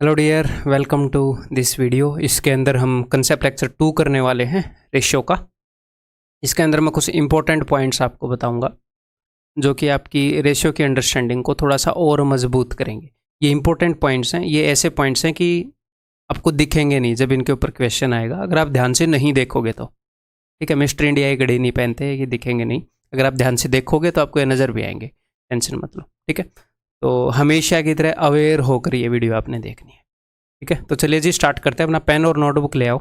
Hello dear, welcome to this video. इसके अंदर हम कंसेप्ट लेक्चर 2 करने वाले हैं रेशियो का। इसके अंदर मैं कुछ इंपॉर्टेंट पॉइंट्स आपको बताऊंगा जो कि आपकी रेशियो की अंडरस्टैंडिंग को थोड़ा सा और मजबूत करेंगे। ये इंपॉर्टेंट पॉइंट्स हैं, ये ऐसे पॉइंट्स हैं कि आपको दिखेंगे नहीं जब इनके ऊपर क्वेश्चन आएगा, अगर आप ध्यान से नहीं देखोगे तो। ठीक है, मिस्टर इंडिया ये घड़ी नहीं पहनते, ये दिखेंगे नहीं। अगर आप ध्यान से देखोगे तो आपको ये नज़र भी आएंगे, टेंशन मत लो। ठीक है, तो हमेशा की तरह अवेयर होकर ये वीडियो आपने देखनी है। ठीक है, तो चलिए जी स्टार्ट करते हैं। अपना पेन और नोटबुक ले आओ।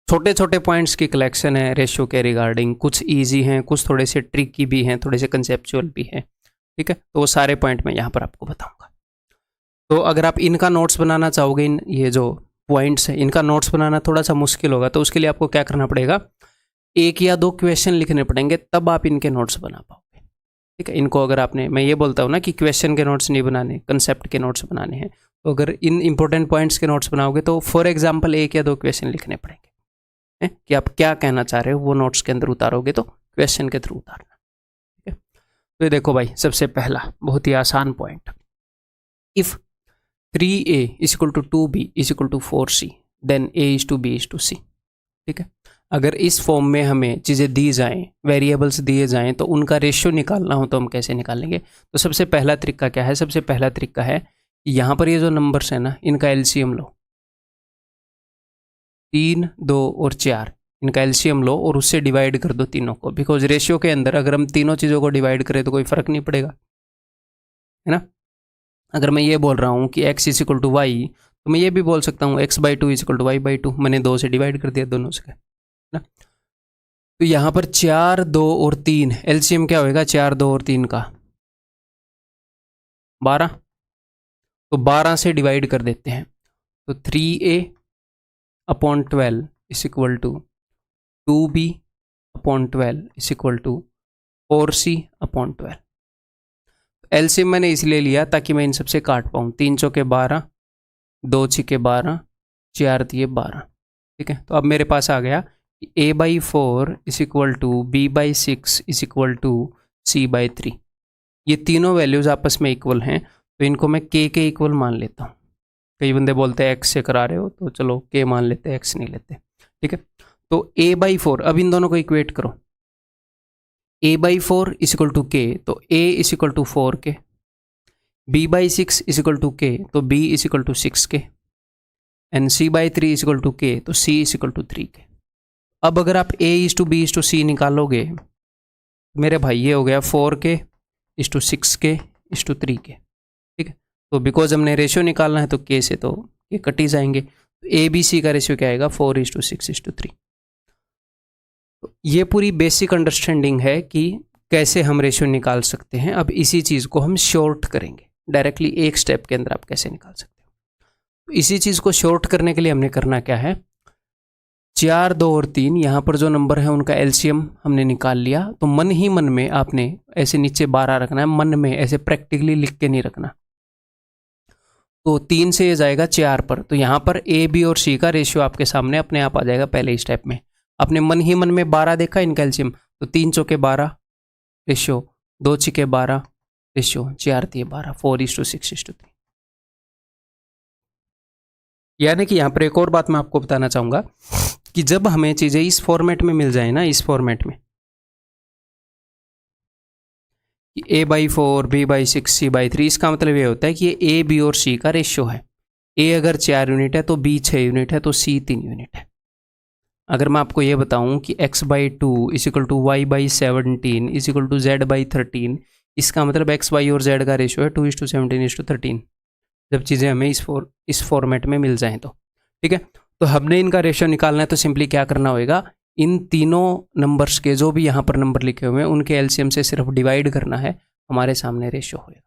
छोटे छोटे पॉइंट्स की कलेक्शन है रेशियो के रिगार्डिंग। कुछ इजी हैं, कुछ थोड़े से ट्रिकी भी हैं, थोड़े से कंसेप्चुअल भी हैं। ठीक है, तो वो सारे पॉइंट मैं यहाँ पर आपको बताऊंगा। तो अगर आप इनका नोट्स बनाना चाहोगे, इन ये जो पॉइंट्स हैं इनका नोट्स बनाना थोड़ा सा मुश्किल होगा, तो उसके लिए आपको क्या करना पड़ेगा, एक या दो क्वेश्चन लिखने पड़ेंगे, तब आप इनके नोट्स बना पाओगे। ठीक है, इनको अगर आपने, मैं ये बोलता हूँ ना कि क्वेश्चन के नोट्स नहीं बनाने, कंसेप्ट के नोट्स बनाने हैं, तो अगर इन इंपॉर्टेंट पॉइंट्स के नोट्स बनाओगे तो फॉर एग्जांपल एक या दो क्वेश्चन लिखने पड़ेंगे कि आप क्या कहना चाह रहे हो, वो नोट्स के अंदर उतारोगे तो क्वेश्चन के थ्रू उतारना। ठीक है, तो ये देखो भाई, सबसे पहला बहुत ही आसान point, if 3a is equal to 2b is equal to 4c then a is to b is to c। ठीक है, अगर इस फॉर्म में हमें चीज़ें दी जाएं, वेरिएबल्स दिए जाएं, तो उनका रेशियो निकालना हो तो हम कैसे निकालेंगे। तो सबसे पहला तरीका क्या है, सबसे पहला तरीका है यहाँ पर ये जो नंबर्स है ना, इनका एलसीएम लो। 3, 2 और 4, इनका एलसीएम लो और उससे डिवाइड कर दो तीनों को। बिकॉज रेशियो के अंदर अगर हम तीनों चीज़ों को डिवाइड करें तो कोई फ़र्क नहीं पड़ेगा, है ना। अगर मैं ये बोल रहा हूँ कि x is equal to y, तो मैं ये भी बोल सकता हूँ x/2 is equal to y/2। मैंने 2 से डिवाइड कर दिया दोनों से, ना। तो यहाँ पर 4, 2 और 3 एलसीएम क्या होएगा, 4, 2 और 3 का 12। तो 12 से डिवाइड कर देते हैं, तो 3a upon 12 is equal to 2b upon 12 is equal to 4c upon 12। LCM मैंने इसलिए लिया ताकि मैं इन सबसे काट पाऊँ। 3 चौके 12, 2 छिके 12, 4 दिए 12। ठीक है, तो अब मेरे पास आ गया a/4 is equal to b/6 is equal to c/3। ये तीनों वैल्यूज़ आपस में इक्वल हैं, तो इनको मैं k के इक्वल मान लेता हूँ। कई बंदे बोलते हैं x से करा रहे हो, तो चलो k मान लेते हैं, x नहीं लेते। ठीक है, तो a/4, अब इन दोनों को इक्वेट करो। a/4 is equal to k, तो a is equal to 4k, b/6 is equal to k, तो b is equal to 6k, and c/3 is equal to k, तो c is equal to 3k। अब अगर आप a is to b is to c निकालोगे, मेरे भाई ये हो गया 4k is to 6k is to 3k। ठीक है, तो बिकॉज हमने रेशियो निकालना है तो k से तो ये कट ही जाएंगे। तो ए बी सी का रेशियो क्या आएगा, 4 इज टू 6 इज टू 3। तो ये पूरी बेसिक अंडरस्टैंडिंग है कि कैसे हम रेशियो निकाल सकते हैं। अब इसी चीज़ को हम शॉर्ट करेंगे डायरेक्टली, एक स्टेप के अंदर आप कैसे निकाल सकते हो। तो इसी चीज़ को शॉर्ट करने के लिए हमने करना क्या है, 4, 2 और 3 यहाँ पर जो नंबर है उनका एलसीएम हमने निकाल लिया। तो मन ही मन में आपने ऐसे नीचे 12 रखना है, मन में ऐसे प्रैक्टिकली लिख के नहीं रखना। तो 3 से ये जाएगा 4 पर, तो यहाँ पर ए बी और सी का रेशियो आपके सामने अपने आप आ जाएगा पहले ही स्टेप में। आपने मन ही मन में 12 देखा इनका एलसीएम, तो 3 चौके 12 रेशियो, 2 छिके 12 रेशियो, 4 दिए 12, 4 इज टू 6 इज टू 3। यानी कि यहाँ पर एक और बात मैं आपको बताना चाहूँगा कि जब हमें चीज़ें इस फॉर्मेट में मिल जाए ना, इस फॉर्मेट में a/4 b/6 c/3, इसका मतलब ये होता है कि ये a b और c का रेशियो है। a अगर 4 यूनिट है तो b 6 यूनिट है तो c 3 यूनिट है। अगर मैं आपको ये बताऊं कि x/2 is equal to y/17 is equal to z/13, इसका मतलब x y और z का रेशियो है 2:17:13, जब चीज़ें हमें इस फॉर्मेट में मिल जाएं तो। ठीक है, तो हमने इनका रेशियो निकालना है, तो सिंपली क्या करना होगा, इन तीनों नंबर्स के जो भी यहाँ पर नंबर लिखे हुए हैं उनके एलसीएम से सिर्फ डिवाइड करना है, हमारे सामने रेशियो होएगा।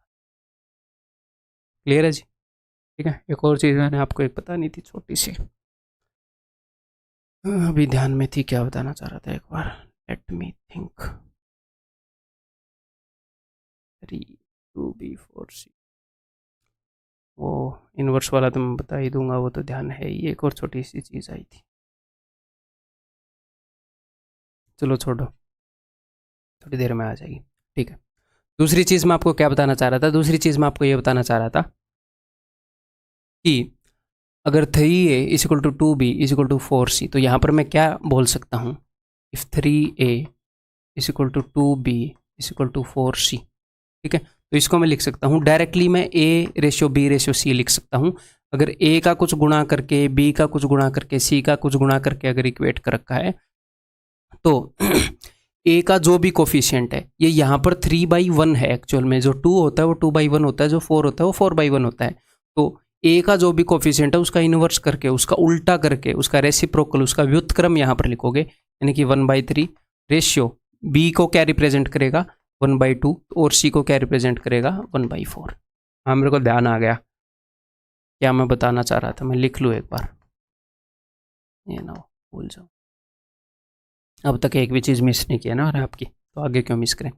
क्लियर है जी। ठीक है, एक और चीज़ मैंने आपको एक बतानी थी छोटी सी, अभी ध्यान में थी, क्या बताना चाह रहा था एक बार, let me think. 3 2b 4c, वो इनवर्स वाला तो मैं बता ही दूंगा, वो तो ध्यान है ही। एक और छोटी सी चीज़ आई थी, चलो छोड़ो, थोड़ी देर में आ जाएगी। ठीक है, दूसरी चीज़ मैं आपको क्या बताना चाह रहा था, दूसरी चीज़ मैं आपको ये बताना चाह रहा था कि अगर 3A is equal to 2B is equal to 4C, तो यहाँ पर मैं क्या बोल सकता हूँ, if 3A is equal to 2B is equal to 4C, ठीक है। तो इसको मैं लिख सकता हूँ डायरेक्टली, मैं A ratio B ratio C लिख सकता हूँ। अगर A का कुछ गुणा करके, B का कुछ गुणा करके, C का कुछ गुणा करके अगर इक्वेट कर रखा है, तो A का जो भी कोफिशिएंट है, ये यहाँ पर 3/1 है एक्चुअल में। जो 2 होता है वो 2/1 होता है, जो 4 होता है वो 4/1 होता है। तो A का जो भी कोफिशिएंट है उसका इन्वर्स करके, उसका उल्टा करके, उसका रेसिप्रोकल, उसका व्युत्क्रम यहाँ पर लिखोगे, यानी कि 1/3 रेशियो B को क्या रिप्रेजेंट करेगा 1/2 और C को क्या रिप्रेजेंट करेगा 1/4। हाँ, मेरे को ध्यान आ गया क्या मैं बताना चाह रहा था। मैं लिख लूँ एक बार, ये ना भूल जाओ। अब तक एक भी चीज़ मिस नहीं किया ना और आपकी, तो आगे क्यों मिस करें।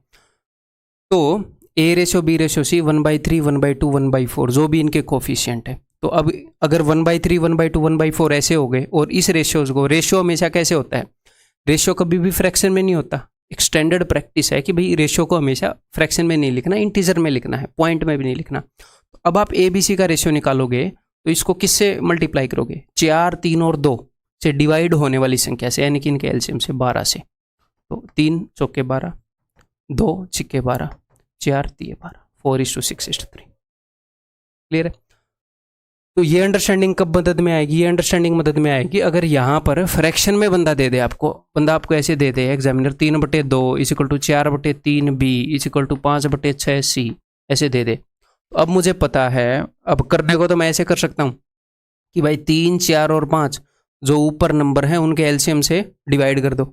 तो A ratio B ratio C 1/3 1/2 1/4 जो भी इनके कोफिशिएंट है। तो अब अगर 1/3 1/2 1/4 ऐसे हो गए, और इस रेशियोज को, रेशियो हमेशा कैसे होता है, रेशियो कभी भी फ्रैक्शन में नहीं होता। एक स्टैंडर्ड प्रैक्टिस है कि भाई रेशियो को हमेशा फ्रैक्शन में नहीं लिखना, इंटीजर में लिखना है, पॉइंट में भी नहीं लिखना। तो अब आप ABC का रेशियो निकालोगे तो इसको किससे मल्टीप्लाई करोगे, 4 3 और 2 से डिवाइड होने वाली संख्या से, यानी कि इनके एलसीएम से 12 से। तो 3 चौके 12, 2 छिक्के 12, 4 तिये 12, 4:6:3। क्लियर है। तो ये अंडरस्टैंडिंग कब मदद में आएगी, ये अंडरस्टैंडिंग मदद में आएगी अगर यहाँ पर फ्रैक्शन में बंदा दे दे आपको, बंदा आपको ऐसे दे दे examiner 3/2 is equal to 4/3B is equal to 5/6C ऐसे दे दे। तो अब मुझे पता है, अब करने को तो मैं ऐसे कर सकता हूँ कि भाई 3 4 और 5 जो ऊपर नंबर हैं उनके एलसीएम से डिवाइड कर दो,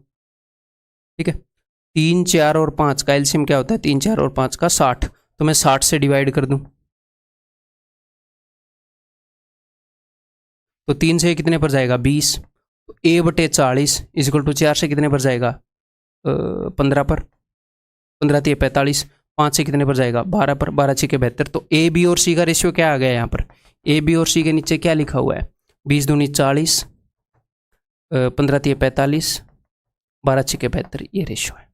ठीक है। 3 4 और 5 का एलसीएम क्या होता है, 3 4 और 5 का 60, तो मैं 60 से डिवाइड कर दूं, तो 3 से कितने पर जाएगा 20। तो A/40 इज इक्वल टू 4 से कितने पर जाएगा 15 पर, 15 तिये 45, 5 से कितने पर जाएगा 12 पर, 12 छिके 72। तो A B और C का रेशियो क्या आ गया यहाँ पर, A B और C के नीचे क्या लिखा हुआ है, 20 दूनी 40, 15 तिये 45, 12 छिके 72, ये रेशियो है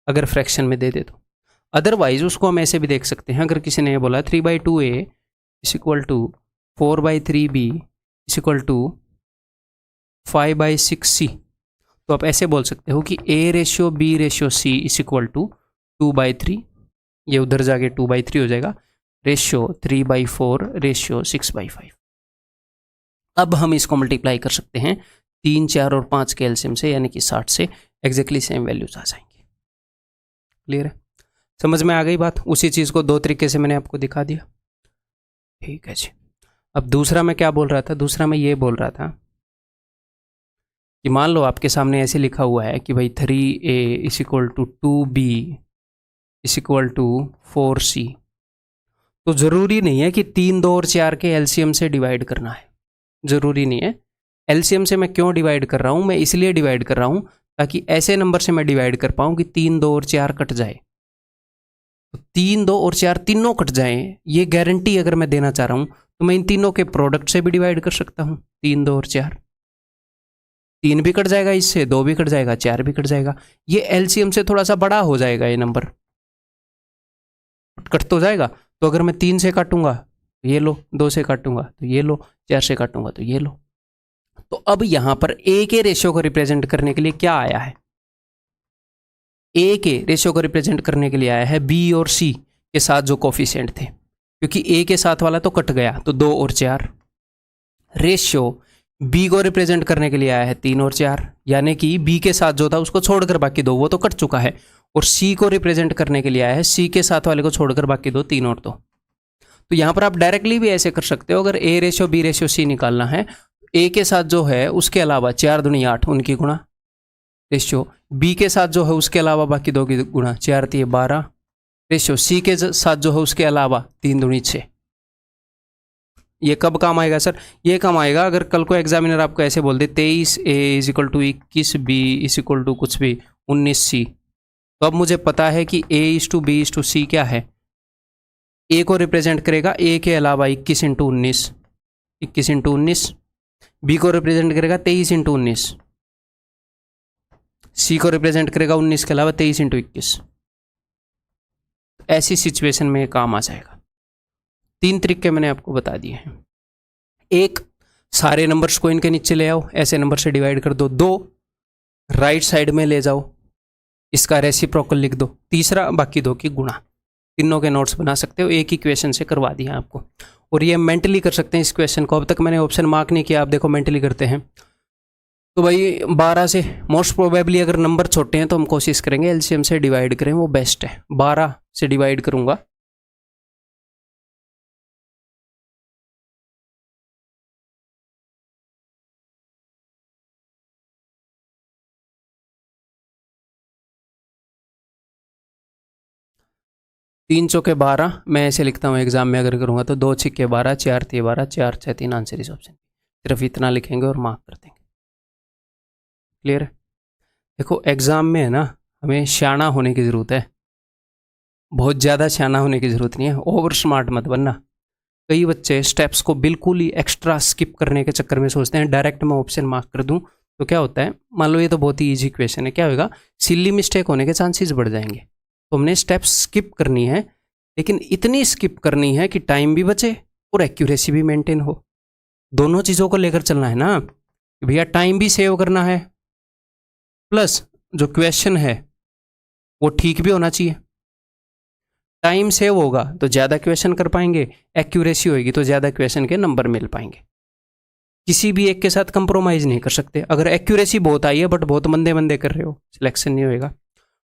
अगर फ्रैक्शन में दे दे तो। अदरवाइज उसको हम ऐसे भी देख सकते हैं, अगर किसी ने ये बोला 3/2A is equal to 4/3B is equal to 5/6C, तो आप ऐसे बोल सकते हो कि A ratio B ratio C is equal to 2/3, ये उधर जाके 2/3 हो जाएगा, रेशियो 3/4 रेशियो 6/5। अब हम इसको मल्टीप्लाई कर सकते हैं 3 4 और 5 के एलसीएम से, यानी कि 60 से, एग्जैक्टली सेम वैल्यूज आ जाएंगे। क्लियर है, समझ में आ गई बात। उसी चीज़ को 2 तरीके से मैंने आपको दिखा दिया, ठीक है जी। अब दूसरा मैं क्या बोल रहा था, दूसरा मैं ये बोल रहा था कि मान लो आपके सामने ऐसे लिखा हुआ है कि भाई 3A is equal to 2B is equal to 4C, तो ज़रूरी नहीं है कि 3 2 और 4 के एलसीएम से डिवाइड करना है, ज़रूरी नहीं है। एलसीएम से मैं क्यों डिवाइड कर रहा हूँ, मैं इसलिए डिवाइड कर रहा हूँ ताकि ऐसे नंबर से मैं डिवाइड कर पाऊँ कि 3 2 और 4 कट जाए, तो 3 2 और 4 तीनों कट जाएं, ये गारंटी अगर मैं देना चाह रहा हूँ तो मैं इन तीनों के प्रोडक्ट से भी डिवाइड कर सकता हूँ, 3 2 और 4, 3 भी कट जाएगा इससे, 2 भी कट जाएगा, 4 भी कट जाएगा। ये एलसीएम से थोड़ा सा बड़ा हो जाएगा, ये नंबर कट तो जाएगा। तो अगर मैं 3 से काटूंगा ये लो, 2 से काटूंगा तो ये लो, 4 से काटूंगा तो ये लो। तो अब यहां पर A के रेशियो को रिप्रेजेंट करने के लिए क्या आया है, A के रेशियो को रिप्रेजेंट करने के लिए आया है B और C के साथ जो कोफिशिएंट थे, क्योंकि A के साथ वाला तो कट गया, तो 2 और 4। रेशियो B को रिप्रेजेंट करने के लिए आया है 3 और 4, यानी कि B के साथ जो था उसको छोड़कर बाकी 2 वो तो कट चुका है, और C को रिप्रेजेंट करने के लिए आया है C के साथ वाले को छोड़कर बाकी 2, 3 और 2। तो यहाँ पर आप डायरेक्टली भी ऐसे कर सकते हो, अगर A ratio B ratio C निकालना है, A के साथ जो है उसके अलावा 4 दूनी 8 उनकी गुणा, रेशियो B के साथ जो है उसके अलावा बाकी 2 की गुणा, 4 तिये 12, रेशियो C के साथ जो है उसके अलावा 3 दूनी 6। ये कब काम आएगा सर, ये काम आएगा अगर कल को एग्जामिनर आपको ऐसे बोल दे 23A is equal to 21B is equal to कुछ भी 19C, तो अब मुझे पता है कि A is to B is to C क्या है, A को रिप्रेजेंट करेगा A के अलावा 21 इंटू 19, 21 इंटू 19, B को रिप्रेजेंट करेगा 23 इंटू 19, C को रिप्रेजेंट करेगा 19 के अलावा 23 इंटू 21। ऐसी सिचुएशन में काम आ जाएगा। 3 तरीके मैंने आपको बता दिए हैं। एक, सारे नंबर्स को इनके नीचे ले आओ, ऐसे नंबर से डिवाइड कर दो। 2 राइट साइड में ले जाओ, इसका रेसिप्रोकल लिख दो। तीसरा बाकी 2 की गुणा। तीनों के नोट्स बना सकते हो, एक ही क्वेश्चन से करवा दिया आपको। और ये मेंटली कर सकते हैं इस क्वेश्चन को। अब तक मैंने ऑप्शन मार्क नहीं किया, आप देखो मेंटली करते हैं। तो भाई 12 से मोस्ट प्रोबेबली अगर नंबर छोटे हैं तो हम कोशिश करेंगे एलसीएम से डिवाइड करें, वो बेस्ट है। 12 से डिवाइड करूंगा, तीन चौके 12, मैं ऐसे लिखता हूँ एग्जाम में अगर करूँगा तो 2 छिक्के 12, 4 तिये 12, 4 6 3, आंसर इस ऑप्शन। सिर्फ इतना लिखेंगे और मार्क कर देंगे। क्लियर है? देखो एग्जाम में है ना, हमें शाना होने की ज़रूरत है, बहुत ज़्यादा शाना होने की ज़रूरत नहीं है। ओवर स्मार्ट मत बनना। कई बच्चे स्टेप्स को बिल्कुल ही एक्स्ट्रा स्किप करने के चक्कर में सोचते हैं डायरेक्ट मैं ऑप्शन मार्क कर दूं तो क्या होता है, मान लो ये तो बहुत ही ईजी क्वेश्चन है, क्या होगा, सिली मिस्टेक होने के चांसेस बढ़ जाएंगे। तो हमने स्टेप्स स्किप करनी है, लेकिन इतनी स्किप करनी है कि टाइम भी बचे और एक्यूरेसी भी मेंटेन हो। दोनों चीज़ों को लेकर चलना है ना, भैया टाइम भी सेव करना है, प्लस जो क्वेश्चन है वो ठीक भी होना चाहिए। टाइम सेव होगा तो ज़्यादा क्वेश्चन कर पाएंगे, एक्यूरेसी होगी तो ज़्यादा क्वेश्चन के नंबर मिल पाएंगे। किसी भी एक के साथ कंप्रोमाइज़ नहीं कर सकते। अगर एक्यूरेसी बहुत आई है बट बहुत मंदे मंदे कर रहे हो, सिलेक्शन नहीं होएगा।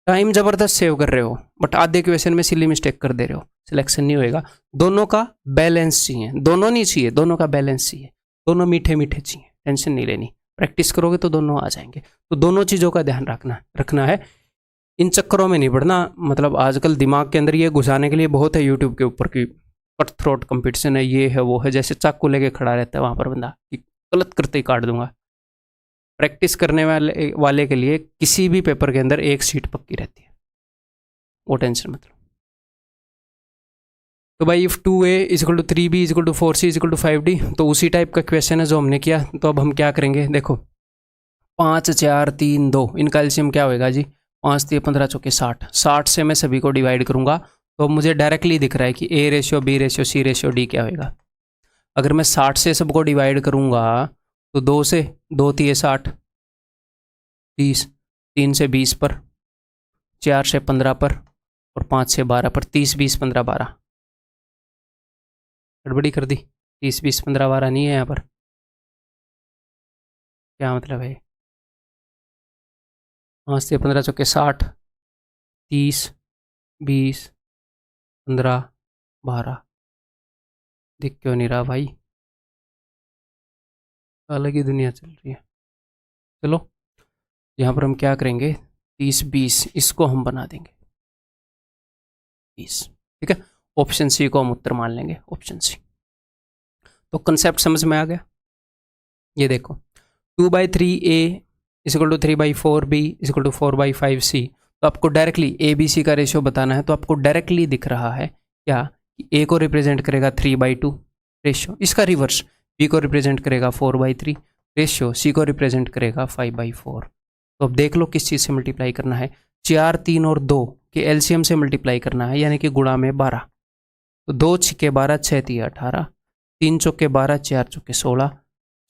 टाइम ज़बरदस्त सेव कर रहे हो बट आधे क्वेश्चन में सिली मिस्टेक कर दे रहे हो, सिलेक्शन नहीं होएगा। दोनों का बैलेंस चाहिए, दोनों नहीं चाहिए, दोनों का बैलेंस चाहिए। दोनों मीठे मीठे चाहिए, टेंशन नहीं लेनी। प्रैक्टिस करोगे तो दोनों आ जाएंगे। तो दोनों चीज़ों का ध्यान रखना है। इन चक्करों में नहीं पड़ना। मतलब आजकल दिमाग के अंदर ये घुसाने के लिए बहुत है यूट्यूब के ऊपर की कट थ्रोट कंपटीशन है, ये है वो है, जैसे चाकू लेके खड़ा रहता है वहाँ पर बंदा कि गलत करते ही काट दूंगा। प्रैक्टिस करने वाले के लिए किसी भी पेपर के अंदर एक सीट पक्की रहती है, वो टेंशन मत लो। तो भाई if 2a = 3b = 4c = 5d, तो उसी टाइप का क्वेश्चन है जो हमने किया। तो अब हम क्या करेंगे, देखो 5 4 3 2, इनका एलसीएम क्या होएगा जी, 5 3 15 चौके 60। 60 से मैं सभी को डिवाइड करूंगा तो मुझे डायरेक्टली दिख रहा है कि a ratio b ratio c ratio d क्या होएगा। अगर मैं 60 से सबको डिवाइड करूंगा तो 2 से 2 3 60, 30, 3 से 20 पर, 4 से 15 पर और 5 से 12 पर। 30 20 15 12, गड़बड़ी कर दी। 30 20 15 12 नहीं है यहाँ पर, क्या मतलब है। 5 से 15 चौके 60, 30 20 15 12, दिख क्यों नहीं रहा भाई, अलग ही दुनिया चल रही है। चलो यहाँ पर हम क्या करेंगे, 30 20 इसको हम बना देंगे 20, ठीक है। ऑप्शन सी को हम उत्तर मान लेंगे, ऑप्शन सी। तो कंसेप्ट समझ में आ गया। ये देखो 2/3a = 3/4b = 4/5c। तो आपको डायरेक्टली ए बी सी का रेशियो बताना है, तो आपको डायरेक्टली दिख रहा है क्या कि ए को रिप्रेजेंट करेगा 3/2 रेशियो, इसका रिवर्स बी को रिप्रेजेंट करेगा 4/3 रेशियो, सी को रिप्रेजेंट करेगा 5/4। तो अब देख लो किस चीज़ से मल्टीप्लाई करना है, 4 3 और 2 के एलसीएम से मल्टीप्लाई करना है, यानी कि गुणा में 12। तो 2 छिक्के 12, 6 तिये 18, 3 चौके 12, 4 चौके 16,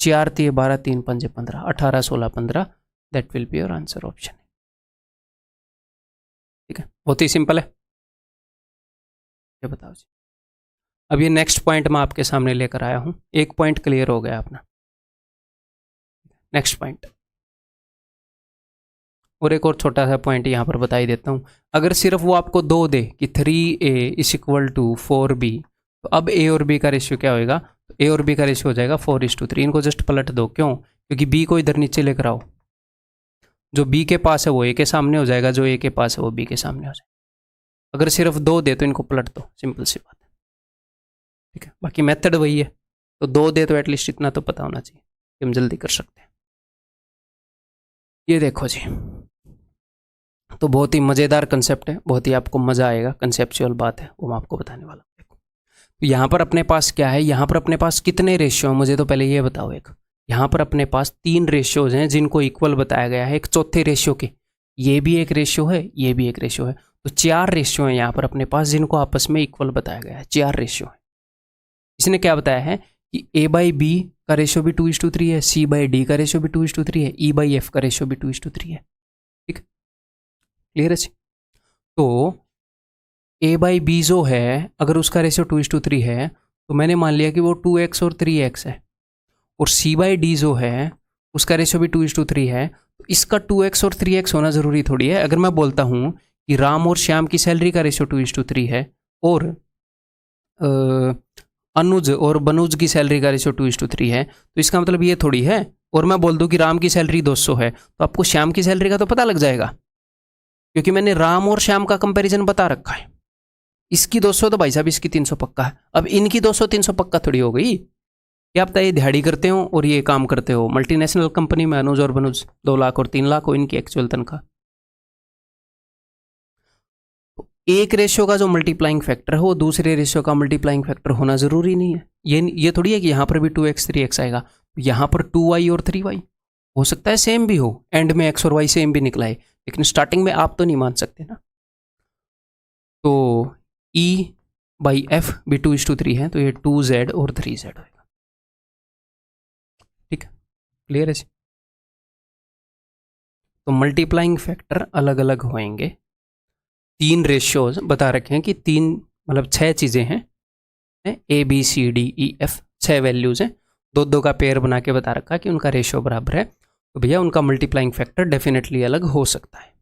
4 तिये 12, 3 पंजे 15, 18 16 15, that will be your answer, option. ठीक है, बहुत ही सिंपल है। ये बताओ जी। अब ये नेक्स्ट पॉइंट मैं आपके सामने लेकर आया हूँ, एक पॉइंट क्लियर हो गया अपना। नेक्स्ट पॉइंट, और एक और छोटा सा पॉइंट यहाँ पर बता ही देता हूँ। अगर सिर्फ वो आपको 2 दे कि 3a = 4b, तो अब a और b का रेशियो क्या होएगा, तो a और b का रेशियो हो जाएगा 4:3। इनको जस्ट पलट दो, क्यों, क्योंकि b को इधर नीचे लेकर आओ, जो b के पास है वो a के सामने हो जाएगा, जो a के पास है वो b के सामने हो जाएगा। अगर सिर्फ 2 दे तो इनको पलट दो, सिंपल सी बात है। ठीक है, बाकी मेथड वही है। तो 2 दे तो एटलीस्ट इतना तो पता होना चाहिए कि हम जल्दी कर सकते हैं। ये देखो जी, तो बहुत ही मज़ेदार कंसेप्ट है, बहुत ही आपको मज़ा आएगा, कंसेप्चुअल बात है, वो मैं आपको बताने वाला हूँ। देखो तो यहाँ पर अपने पास क्या है, यहाँ पर अपने पास कितने रेशियो हैं, मुझे तो पहले ये बताओ। एक यहाँ पर अपने पास 3 रेशियोज हैं जिनको इक्वल बताया गया है, एक चौथे रेशियो के, ये भी एक रेशियो है, ये भी एक रेशियो है। तो 4 रेशियो हैं यहाँ पर अपने पास जिनको आपस में इक्वल बताया गया है, 4 रेशियो है। इसने क्या बताया है कि ए बाई बी का रेशियो भी 2:3 है, सी बाई डी का रेशियो भी 2:3 है, ई बाई एफ का रेशियो भी 2:3 है। ठीक, क्लियर है जी। तो ए बाई बी जो है अगर उसका रेशियो 2:3 है तो मैंने मान लिया कि वो 2x और 3x है, और सी बाई डी जो है उसका रेशियो भी 2:3 है, तो इसका 2x और 3x होना ज़रूरी थोड़ी है। अगर मैं बोलता हूँ कि राम और श्याम की सैलरी का रेशियो 2:3 है और अनुज और बनुज की सैलरी का रेशियो 2:3 है, तो इसका मतलब ये थोड़ी है, और मैं बोल दूं कि राम की सैलरी 200 है तो आपको श्याम की सैलरी का तो पता लग जाएगा, क्योंकि मैंने राम और श्याम का कंपैरिजन बता रखा है। इसकी 200 तो भाई साहब इसकी 300 पक्का है, अब इनकी 200 300 पक्का थोड़ी हो गई। क्या आप ये दिहाड़ी करते हो और ये काम करते हो, मल्टीनेशनल कंपनी में अनुज और बनुज 2 लाख और 3 लाख हो इनकी एक्चुअल तनख्वाह। एक रेशियो का जो मल्टीप्लाइंग फैक्टर है वो दूसरे रेशियो का मल्टीप्लाइंग फैक्टर होना जरूरी नहीं है। ये थोड़ी है कि यहाँ पर भी 2x 3x आएगा, यहाँ पर 2y और 3y हो सकता है सेम भी हो, एंड में x और y सेम भी निकला है, लेकिन स्टार्टिंग में आप तो नहीं मान सकते ना। तो E बाई एफ भी 2:3 है, तो ये 2z और 3z होगा। ठीक है, क्लियर है जी। तो मल्टीप्लाइंग फैक्टर अलग अलग होंगे। 3 रेशियोज बता रखे हैं कि 3 मतलब 6 चीज़ें हैं, A B C D E F 6 values हैं, 2-2 का पेयर बना के बता रखा है कि उनका रेशियो बराबर है, तो भैया उनका मल्टीप्लाइंग फैक्टर डेफिनेटली अलग हो सकता है।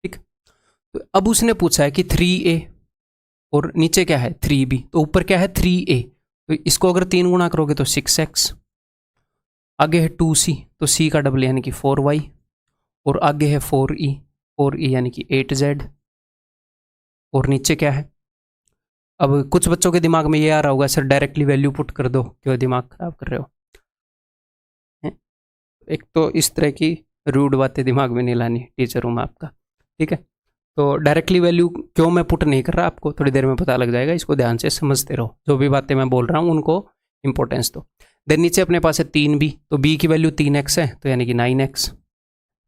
ठीक, तो अब उसने पूछा है कि 3a और नीचे क्या है 3b, तो ऊपर क्या है 3a, तो इसको अगर 3 गुना करोगे तो 6x, आगे है 2c तो c का डबल यानी कि 4y, और आगे है 4e यानी कि 8z, और नीचे क्या है। अब कुछ बच्चों के दिमाग में ये आ रहा होगा सर डायरेक्टली वैल्यू पुट कर दो, क्यों दिमाग खराब कर रहे हो। एक तो इस तरह की रूड बातें दिमाग में नहीं लानी, टीचर हूँ मैं आपका। ठीक है, तो डायरेक्टली वैल्यू क्यों मैं पुट नहीं कर रहा आपको थोड़ी देर में पता लग जाएगा, इसको ध्यान से समझते रहो, जो भी बातें मैं बोल रहा हूँ उनको इंपॉर्टेंस दो। देन नीचे अपने पास है 3b, तो b की वैल्यू 3x है तो यानी कि 9x।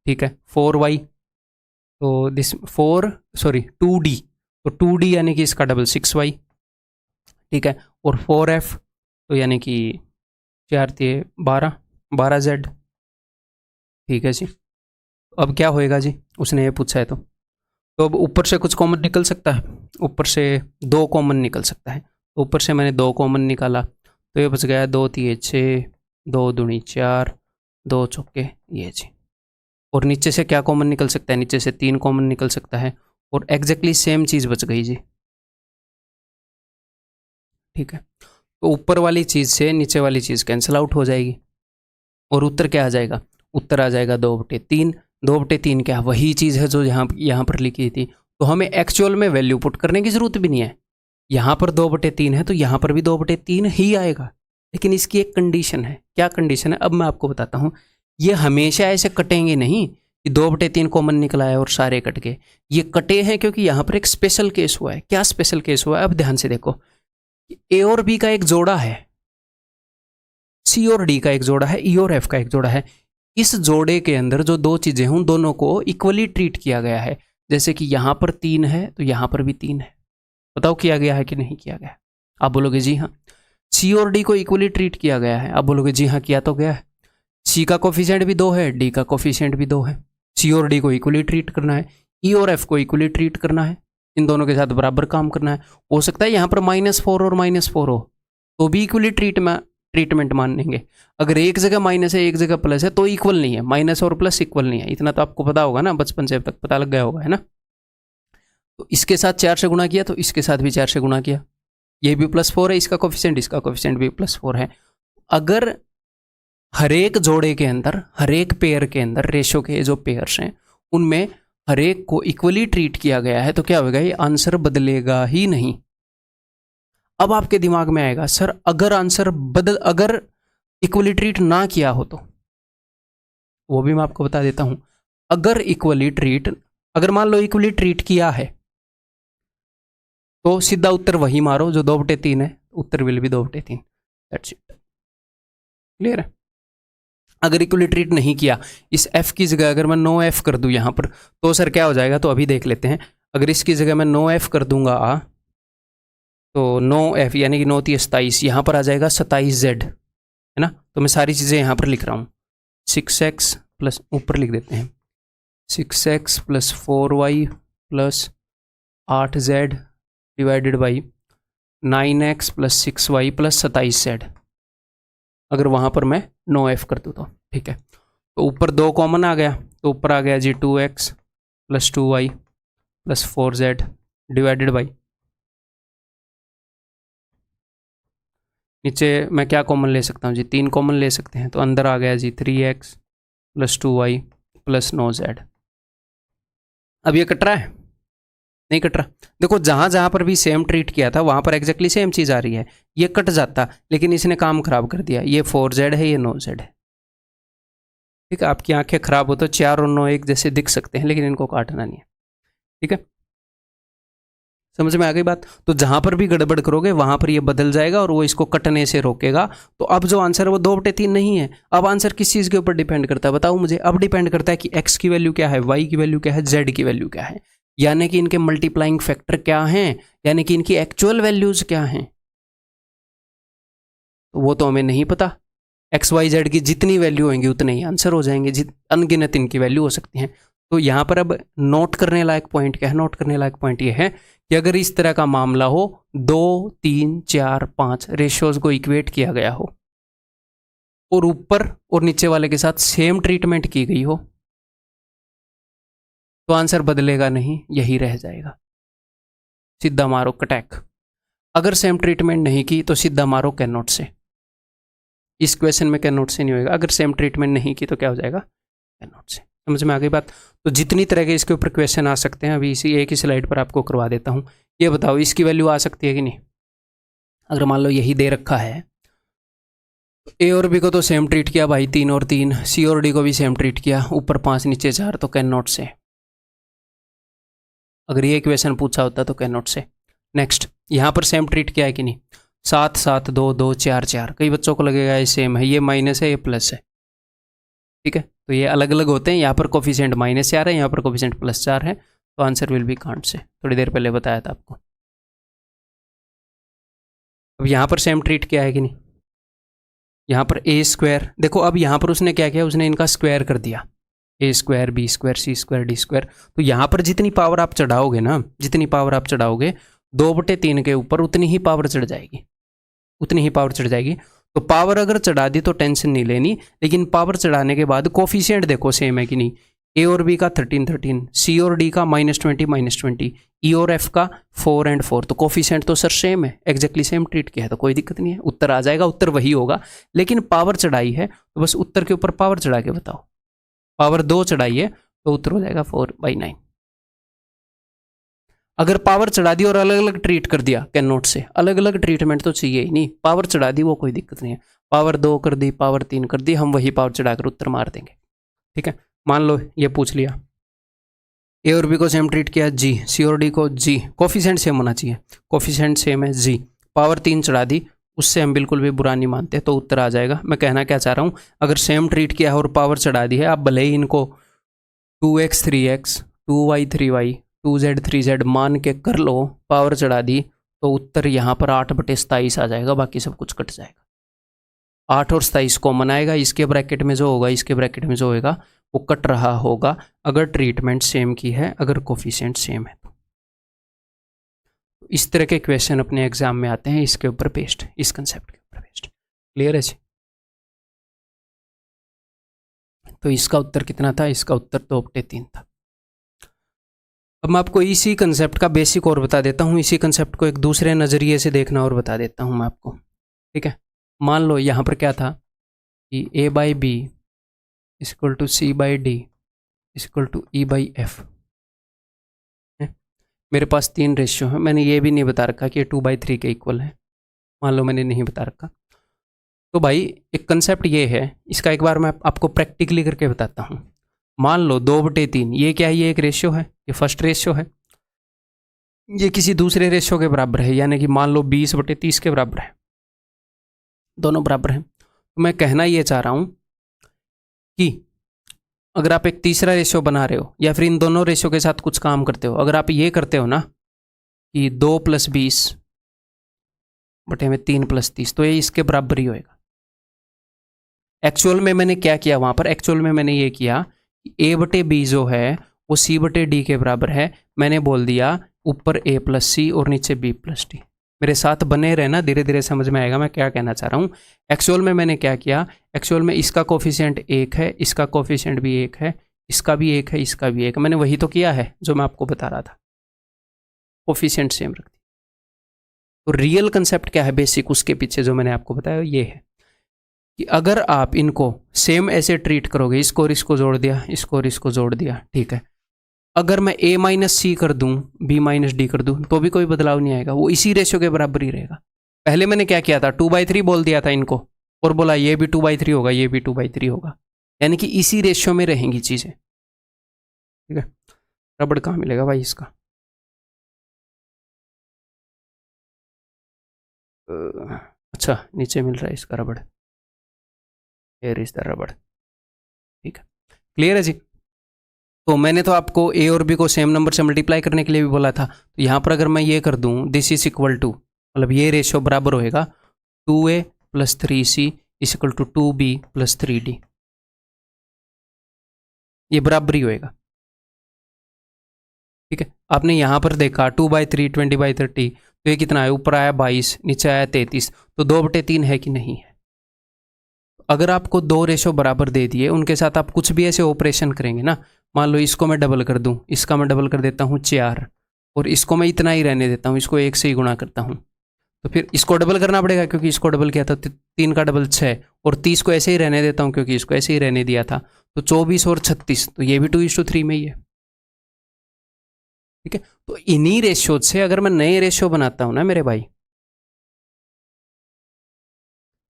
ठीक है, 4y तो दिस 2d तो 2d यानी कि इसका डबल 6y। ठीक है, और 4f तो यानी कि 12z। ठीक है जी, अब क्या होएगा जी, उसने ये पूछा है तो अब ऊपर से कुछ कॉमन निकल सकता है, ऊपर से 2 कॉमन निकल सकता है, तो ऊपर से मैंने 2 कॉमन निकाला तो ये बच गया 2 3 6, 2 दूनी 4, 2 चौके ये जी। और नीचे से क्या कॉमन निकल सकता है, नीचे से 3 कॉमन निकल सकता है, और एग्जैक्टली सेम चीज़ बच गई जी। ठीक है, तो ऊपर वाली चीज़ से नीचे वाली चीज़ कैंसिल आउट हो जाएगी, और उत्तर क्या आ जाएगा, उत्तर आ जाएगा 2/3। 2/3 क्या वही चीज़ है जो यहाँ पर लिखी थी, तो हमें एक्चुअल में वैल्यू पुट करने की ज़रूरत भी नहीं है। यहाँ पर 2/3 है तो यहाँ पर भी 2/3 ही आएगा, लेकिन इसकी एक कंडीशन है। क्या कंडीशन है, अब मैं आपको बताता हूँ। ये हमेशा ऐसे कटेंगे नहीं कि 2/3 कॉमन निकला है और सारे कट गए, ये कटे हैं क्योंकि यहाँ पर एक स्पेशल केस हुआ है। क्या स्पेशल केस हुआ है, अब ध्यान से देखो, ए और बी का एक जोड़ा है, सी और डी का एक जोड़ा है, ई और एफ का एक जोड़ा है। इस जोड़े के अंदर जो 2 चीजें हैं उन दोनों को इक्वली ट्रीट किया गया है। जैसे कि यहां पर 3 है तो यहां पर भी 3 है। बताओ किया गया है कि नहीं किया गया। आप बोलोगे जी हाँ। सी और डी को इक्वली ट्रीट किया गया है। आप बोलोगे जी हाँ किया तो गया है। सी का कोफिशिएंट भी 2 है, डी का कोफिशिएंट भी 2 है। सी और डी को इक्वली ट्रीट करना है, ई और एफ को इक्वली ट्रीट करना है, इन दोनों के साथ बराबर काम करना है। हो सकता है यहाँ पर -4 और -4 हो तो भी इक्वली ट्रीटमेंट मानेंगे। अगर एक जगह माइनस है एक जगह प्लस है तो इक्वल नहीं है, माइनस और प्लस इक्वल नहीं है। इतना तो आपको पता होगा ना, बचपन से अब तक पता लग गया होगा, है ना। तो इसके साथ 4 से गुणा किया तो इसके साथ भी 4 से गुणा किया, ये भी +4 है, इसका कोफिशिएंट इसका कोफिशिएंट भी +4 है। अगर हर एक जोड़े के अंदर, हर एक पेयर के अंदर रेशो के जो पेयर्स हैं उनमें हर एक को इक्वली ट्रीट किया गया है तो क्या होगा, ये आंसर बदलेगा ही नहीं। अब आपके दिमाग में आएगा सर अगर इक्वली ट्रीट ना किया हो तो, वो भी मैं आपको बता देता हूं। अगर मान लो इक्वली ट्रीट किया है तो सीधा उत्तर वही मारो जो 2/3 है, उत्तर विल भी 2/3। दैट्स इट, क्लियर है। अगर इक्वली ट्रीट नहीं किया, इस f की जगह अगर मैं 9f कर दूं यहां पर तो सर क्या हो जाएगा, तो अभी देख लेते हैं। अगर इसकी जगह मैं 9f कर दूंगा तो 9F यानी कि 9 × 27, यहाँ पर आ जाएगा 27Z, है ना। तो मैं सारी चीज़ें यहाँ पर लिख रहा हूँ। 6x प्लस, ऊपर लिख देते हैं, 6x plus 4y plus 8z divided by 9x plus 6y plus 27z, अगर वहाँ पर मैं 9F कर दूँ तो ठीक है। तो ऊपर 2 कॉमन आ गया, तो ऊपर आ गया जी 2x plus 2y plus 4z divided by, नीचे मैं क्या कॉमन ले सकता हूँ जी, 3 कॉमन ले सकते हैं, तो अंदर आ गया जी 3x plus 2y plus 9z। अब ये कट रहा है? नहीं कट रहा। देखो जहाँ जहाँ पर भी सेम ट्रीट किया था वहाँ पर एग्जैक्टली सेम चीज़ आ रही है, ये कट जाता, लेकिन इसने काम खराब कर दिया। ये 4z है, ये 9z है, ठीक है। आपकी आंखें खराब हो तो 4 और 9 एक जैसे दिख सकते हैं, लेकिन इनको काटना नहीं है, ठीक है। समझ में आ गई बात? तो जहां पर भी गड़बड़ करोगे वहां पर ये बदल जाएगा और वो इसको कटने से रोकेगा। तो अब जो आंसर है वो 2/3 नहीं है। अब आंसर किस चीज़ के ऊपर डिपेंड करता है बताओ मुझे? अब डिपेंड करता है कि x की वैल्यू क्या है, y की वैल्यू क्या है, z की वैल्यू क्या है, यानी कि इनके मल्टीप्लाइंग फैक्टर क्या हैं, यानी कि इनकी एक्चुअल वैल्यूज क्या हैं। तो वो तो हमें नहीं पता। एक्स वाई जेड की जितनी वैल्यू होंगी उतने ही आंसर हो जाएंगे, अनगिनत इनकी वैल्यू हो सकती हैं। तो यहाँ पर अब नोट करने लायक पॉइंट क्या है? नोट करने लायक पॉइंट ये है कि अगर इस तरह का मामला हो, 2, 3, 4, 5 रेशियोज को इक्वेट किया गया हो और ऊपर और नीचे वाले के साथ सेम ट्रीटमेंट की गई हो, तो आंसर बदलेगा नहीं, यही रह जाएगा। सीधा मारो कटैक। अगर सेम ट्रीटमेंट नहीं की तो सीधा मारो कैन नॉट से। इस क्वेश्चन में कैन नॉट से नहीं होगा, अगर सेम ट्रीटमेंट नहीं की तो क्या हो जाएगा? कैन नॉट से। समझ में आ गई बात? तो जितनी तरह के इसके ऊपर क्वेश्चन आ सकते हैं, अभी इसी एक ही स्लाइड पर आपको करवा देता हूँ। ये बताओ इसकी वैल्यू आ सकती है कि नहीं? अगर मान लो यही दे रखा है, ए और बी को तो सेम ट्रीट किया भाई, 3 और 3, सी और डी को भी सेम ट्रीट किया, ऊपर 5 नीचे 4, तो कैन नॉट से। अगर ये क्वेश्चन पूछा होता तो कैन नॉट से। नेक्स्ट, यहाँ पर सेम ट्रीट किया है कि नहीं? 7, 7, 2, 2, 4, 4। कई बच्चों को लगेगा ये सेम है, ये माइनस है, ये प्लस है, ठीक है। तो ये अलग अलग होते हैं। यहाँ पर कोफिशिएंट -4 है, यहाँ पर कोफिशिएंट +4 है, तो answer will B can't say. थोड़ी देर पहले बताया था आपको। अब यहाँ पर सेम ट्रीट किया है कि नहीं? यहाँ पर a², देखो अब यहाँ पर उसने क्या किया, उसने इनका स्क्वायर कर दिया, a² b² c² d²। तो यहाँ पर जितनी पावर आप चढ़ाओगे ना, जितनी पावर आप चढ़ाओगे 2/3 के ऊपर उतनी ही पावर चढ़ जाएगी, उतनी ही पावर चढ़ जाएगी। तो पावर अगर चढ़ा दी तो टेंशन नहीं लेनी, लेकिन पावर चढ़ाने के बाद कोफिशिएंट देखो सेम है कि नहीं। ए और बी का 13, 13, सी और डी का -20, -20, ई और एफ का 4 और 4। तो कोफिशिएंट तो सर सेम है, एग्जैक्टली सेम ट्रीट किया है, तो कोई दिक्कत नहीं है, उत्तर आ जाएगा, उत्तर वही होगा। लेकिन पावर चढ़ाई है तो बस उत्तर के ऊपर पावर चढ़ा के बताओ। पावर 2 चढ़ाई है तो उत्तर हो जाएगा 4/9। अगर पावर चढ़ा दी और अलग अलग ट्रीट कर दिया कैन नॉट से, अलग अलग ट्रीटमेंट तो चाहिए ही नहीं, पावर चढ़ा दी वो कोई दिक्कत नहीं है। पावर 2 कर दी, पावर 3 कर दी, हम वही पावर चढ़ाकर उत्तर मार देंगे, ठीक है। मान लो ये पूछ लिया, ए और बी को सेम ट्रीट किया जी, सी और डी को जी, कोफिशिएंट सेम होना चाहिए, कोफिशिएंट सेम है जी, पावर 3 चढ़ा दी, उससे हम बिल्कुल भी बुरा नहीं मानते, तो उत्तर आ जाएगा। मैं कहना क्या चाह रहा हूँ, अगर सेम ट्रीट किया है और पावर चढ़ा दी है, आप भले ही इनको 2x 3x 2y 3y 2z 3z मान के कर लो, पावर चढ़ा दी, तो उत्तर यहाँ पर 8/27 आ जाएगा, बाकी सब कुछ कट जाएगा। 8 और 27 कॉमन आएगा, इसके ब्रैकेट में जो होगा, इसके ब्रैकेट में जो होगा वो कट रहा होगा, अगर ट्रीटमेंट सेम की है, अगर कोफिशिएंट सेम है तो। इस तरह के क्वेश्चन अपने एग्जाम में आते हैं, इसके ऊपर बेस्ड, इस कंसेप्ट के ऊपर बेस्ड। क्लियर है जी? तो इसका उत्तर कितना था? इसका उत्तर 2/3 था। अब मैं आपको इसी कंसेप्ट का बेसिक और बता देता हूँ, इसी कंसेप्ट को एक दूसरे नज़रिए से देखना और बता देता हूँ मैं आपको, ठीक है। मान लो यहाँ पर क्या था कि a/b = c/d = e/f है। मेरे पास 3 रेशियो हैं, मैंने ये भी नहीं बता रखा कि ये 2/3 के इक्वल है, मान लो मैंने नहीं बता रखा। तो भाई एक कंसेप्ट ये है, इसका एक बार मैं आपको प्रैक्टिकली करके बताता हूँ। मान लो 2/3, ये क्या है? ये एक रेशियो है, ये फर्स्ट रेशियो है, ये किसी दूसरे रेशियो के बराबर है, यानी कि मान लो 20/30 के बराबर है, दोनों बराबर हैं। तो मैं कहना ये चाह रहा हूँ कि अगर आप एक तीसरा रेशियो बना रहे हो या फिर इन दोनों रेशियो के साथ कुछ काम करते हो, अगर आप ये करते हो ना कि 2 + 20 बटे में 3 + 30, तो ये इसके बराबर ही होएगा। एक्चुअल में मैंने क्या किया वहाँ पर, एक्चुअल में मैंने ये किया कि a बटे b जो है वो c बटे d के बराबर है। मैंने बोल दिया ऊपर a + c और नीचे b + d। मेरे साथ बने रहना, धीरे धीरे समझ में आएगा मैं क्या कहना चाह रहा हूँ। एक्चुअल में मैंने क्या किया, एक्चुअल में इसका कोफिशिएंट 1 है, इसका कोफिशिएंट भी 1 है, इसका भी 1 है, इसका भी 1 है। मैंने वही तो किया है जो मैं आपको बता रहा था, कोफिशिएंट सेम रख दिया। तो रियल कंसेप्ट क्या है बेसिक उसके पीछे जो मैंने आपको बताया ये है कि अगर आप इनको सेम ऐसे ट्रीट करोगे, इसको और इसको जोड़ दिया, इसको और इसको जोड़ दिया, ठीक है। अगर मैं a - c कर दूं, b - d कर दूं, तो भी कोई बदलाव नहीं आएगा, वो इसी रेशियो के बराबर ही रहेगा। पहले मैंने क्या किया था, 2/3 बोल दिया था इनको और बोला ये भी 2/3 होगा, ये भी 2/3 होगा, यानी कि इसी रेशियो में रहेंगी चीजें, ठीक है। रबड़ कहाँ मिलेगा भाई इसका, अच्छा नीचे मिल रहा है इसका रबड़, हियर इज द रबड़, ठीक है। क्लियर है जी। तो मैंने तो आपको a और b को सेम नंबर से मल्टीप्लाई करने के लिए भी बोला था। तो यहाँ पर अगर मैं ये कर दूँ, दिस इज इक्वल टू, मतलब ये रेशियो बराबर होएगा 2a + 3c = 2b + 3d, ये बराबर ही होएगा, ठीक है। आपने यहाँ पर देखा 2/3 20/30, तो ये कितना है, ऊपर आया 22, नीचे आया 33, तो 2/3 है कि नहीं है। अगर आपको दो रेशो बराबर दे दिए, उनके साथ आप कुछ भी ऐसे ऑपरेशन करेंगे ना, मान लो इसको मैं डबल कर दूं, इसका मैं डबल कर देता हूँ 4, और इसको मैं इतना ही रहने देता हूँ, इसको 1 से ही गुणा करता हूँ, तो फिर इसको डबल करना पड़ेगा क्योंकि इसको डबल किया था, 3 का डबल 6, और 30 को ऐसे ही रहने देता हूँ क्योंकि इसको ऐसे ही रहने दिया था, तो 24 और 36, तो ये भी 2:3 में ही है, ठीक है। तो इन्हीं रेशियो से अगर मैं नए रेशियो बनाता हूँ ना मेरे भाई,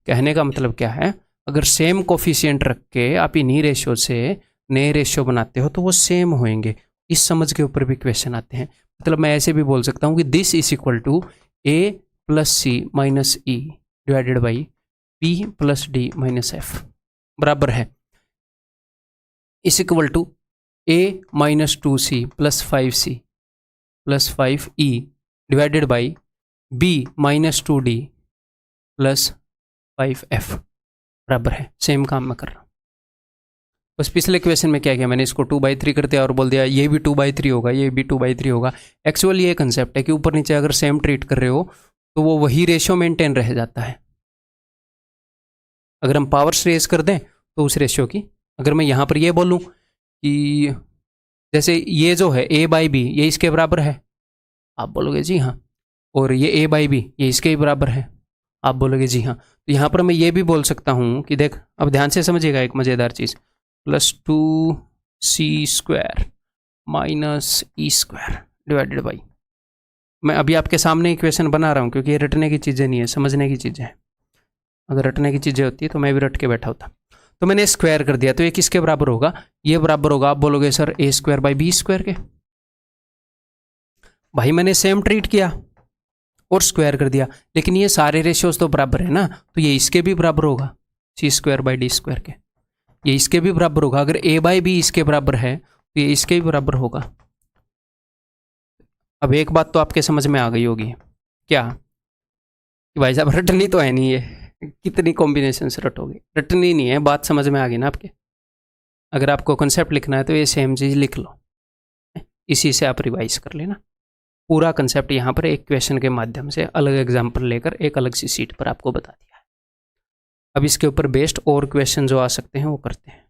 कहने का मतलब क्या है, अगर सेम कोफिशिएंट रख के आप इन्हीं रेशियो से नए रेशियो बनाते हो तो वो सेम होंगे। इस समझ के ऊपर भी क्वेश्चन आते हैं। मतलब मैं ऐसे भी बोल सकता हूँ कि this is equal to a + c - e divided by p + d - f बराबर है is equal to a - 2c + 5c + 5e divided by b - 2d + 5f बराबर है। सेम काम मैं कर रहा हूँ। बस पिछले क्वेश्चन में क्या किया, मैंने इसको 2/3 कर दिया और बोल दिया ये भी 2/3 होगा, ये भी 2/3 होगा। एक्चुअली ये कंसेप्ट है कि ऊपर नीचे अगर सेम ट्रीट कर रहे हो तो वो वही रेशियो मेंटेन रह जाता है। अगर हम पावर्स रेज कर दें तो उस रेशियो की, अगर मैं यहाँ पर ये बोलूँ कि जैसे ये जो है a/b ये इसके बराबर है, आप बोलोगे जी हाँ, और ये a/b ये इसके ही बराबर है, आप बोलोगे जी हाँ। तो यहाँ पर मैं ये भी बोल सकता हूँ कि देख, अब ध्यान से समझिएगा एक मज़ेदार चीज़, +2c² - e² डिवाइडेड बाई, मैं अभी आपके सामने इक्वेशन बना रहा हूँ क्योंकि ये रटने की चीज़ें नहीं है, समझने की चीज़ें हैं। अगर रटने की चीज़ें होती है तो मैं भी रट के बैठा होता। तो मैंने स्क्वायर कर दिया, तो ये किसके बराबर होगा, ये बराबर होगा, आप बोलोगे सर a² / b² के। भाई मैंने सेम ट्रीट किया और स्क्वायर कर दिया, लेकिन ये सारे रेशियोज तो बराबर है ना, तो ये इसके भी बराबर होगा c² / d² के, ये इसके भी बराबर होगा। अगर a/b इसके बराबर है तो ये इसके भी बराबर होगा। अब एक बात तो आपके समझ में आ गई होगी, क्या कि भाई साहब रटनी तो है नहीं, है कितनी कॉम्बिनेशन से रटोगे, रटनी नहीं है, बात समझ में आ गई ना आपके। अगर आपको कंसेप्ट लिखना है तो ये सेम चीज़ लिख लो, इसी से आप रिवाइज कर लेना। पूरा कंसेप्ट यहाँ पर एक क्वेश्चन के माध्यम से अलग एग्जाम्पल लेकर एक अलग सी सीट पर आपको बता दिया है। अब इसके ऊपर बेस्ड और क्वेश्चन जो आ सकते हैं वो करते हैं।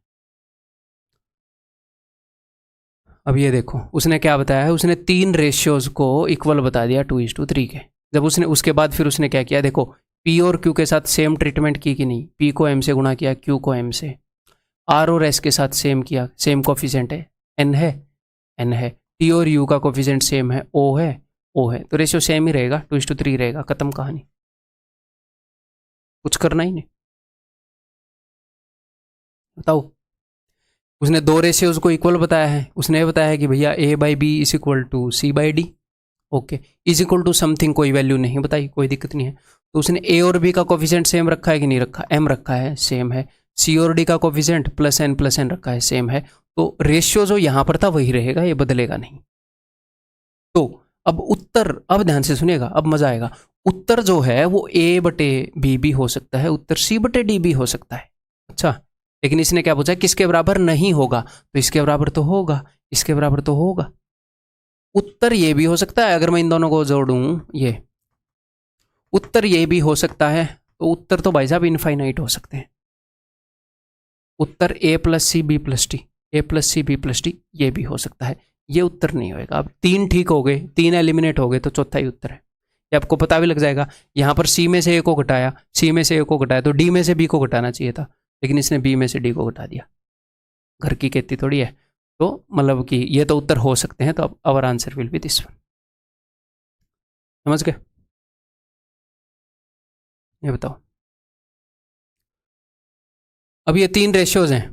अब ये देखो उसने क्या बताया है, उसने 3 रेशियोज को इक्वल बता दिया 2:3 के। जब उसने उसके बाद फिर उसने क्या किया, देखो P और Q के साथ सेम ट्रीटमेंट की कि नहीं, P को M से गुणा किया, Q को M से, R और S के साथ सेम किया, सेम कोफिशिएंट है, N है, N है, T और U का कोफिशिएंट सेम है, O है, O है, तो रेशियो सेम ही रहेगा, 2:3 रहेगा, खत्म कहानी, कुछ करना ही नहीं। बताओ, उसने 2 रेशियोज को इक्वल बताया है, उसने बताया है कि भैया a/b is equal to c/d, okay, is equal to something, कोई वैल्यू नहीं बताई, कोई दिक्कत नहीं है। तो उसने a और b का कोफिशिएंट सेम रखा है कि नहीं रखा, m रखा है, सेम है। c और d का कोफिशिएंट +n रखा है, सेम है। तो रेशियो जो यहाँ पर था वही रहेगा, ये बदलेगा नहीं। तो अब उत्तर, अब ध्यान से सुनिएगा, अब मजा आएगा। उत्तर जो है वो A बटे B भी हो सकता है, उत्तर C बटे D भी हो सकता है। अच्छा, लेकिन इसने क्या पूछा, किसके बराबर नहीं होगा, तो इसके बराबर तो होगा, इसके बराबर तो होगा। उत्तर ये भी हो सकता है, अगर मैं इन दोनों को जोड़ूं, ये उत्तर ये भी हो सकता है, तो उत्तर तो भाई साहब इनफाइनाइट हो सकते हैं। उत्तर A plus C B plus D, A plus C B plus D, ये भी हो सकता है। ये उत्तर नहीं होएगा। अब 3 ठीक हो गए, 3 एलिमिनेट हो गए, तो चौथा ही उत्तर है। ये आपको पता भी लग जाएगा। यहाँ पर C में से A को घटाया, C में से A को घटाया, तो D में से B को घटाना चाहिए था, लेकिन इसने B में से D को घटा दिया। घर की खेती थोड़ी है। तो मतलब कि ये तो उत्तर हो सकते हैं, तो अब our answer will be this one. समझ गए? ये बताओ, अब ये 3 रेशियोज हैं,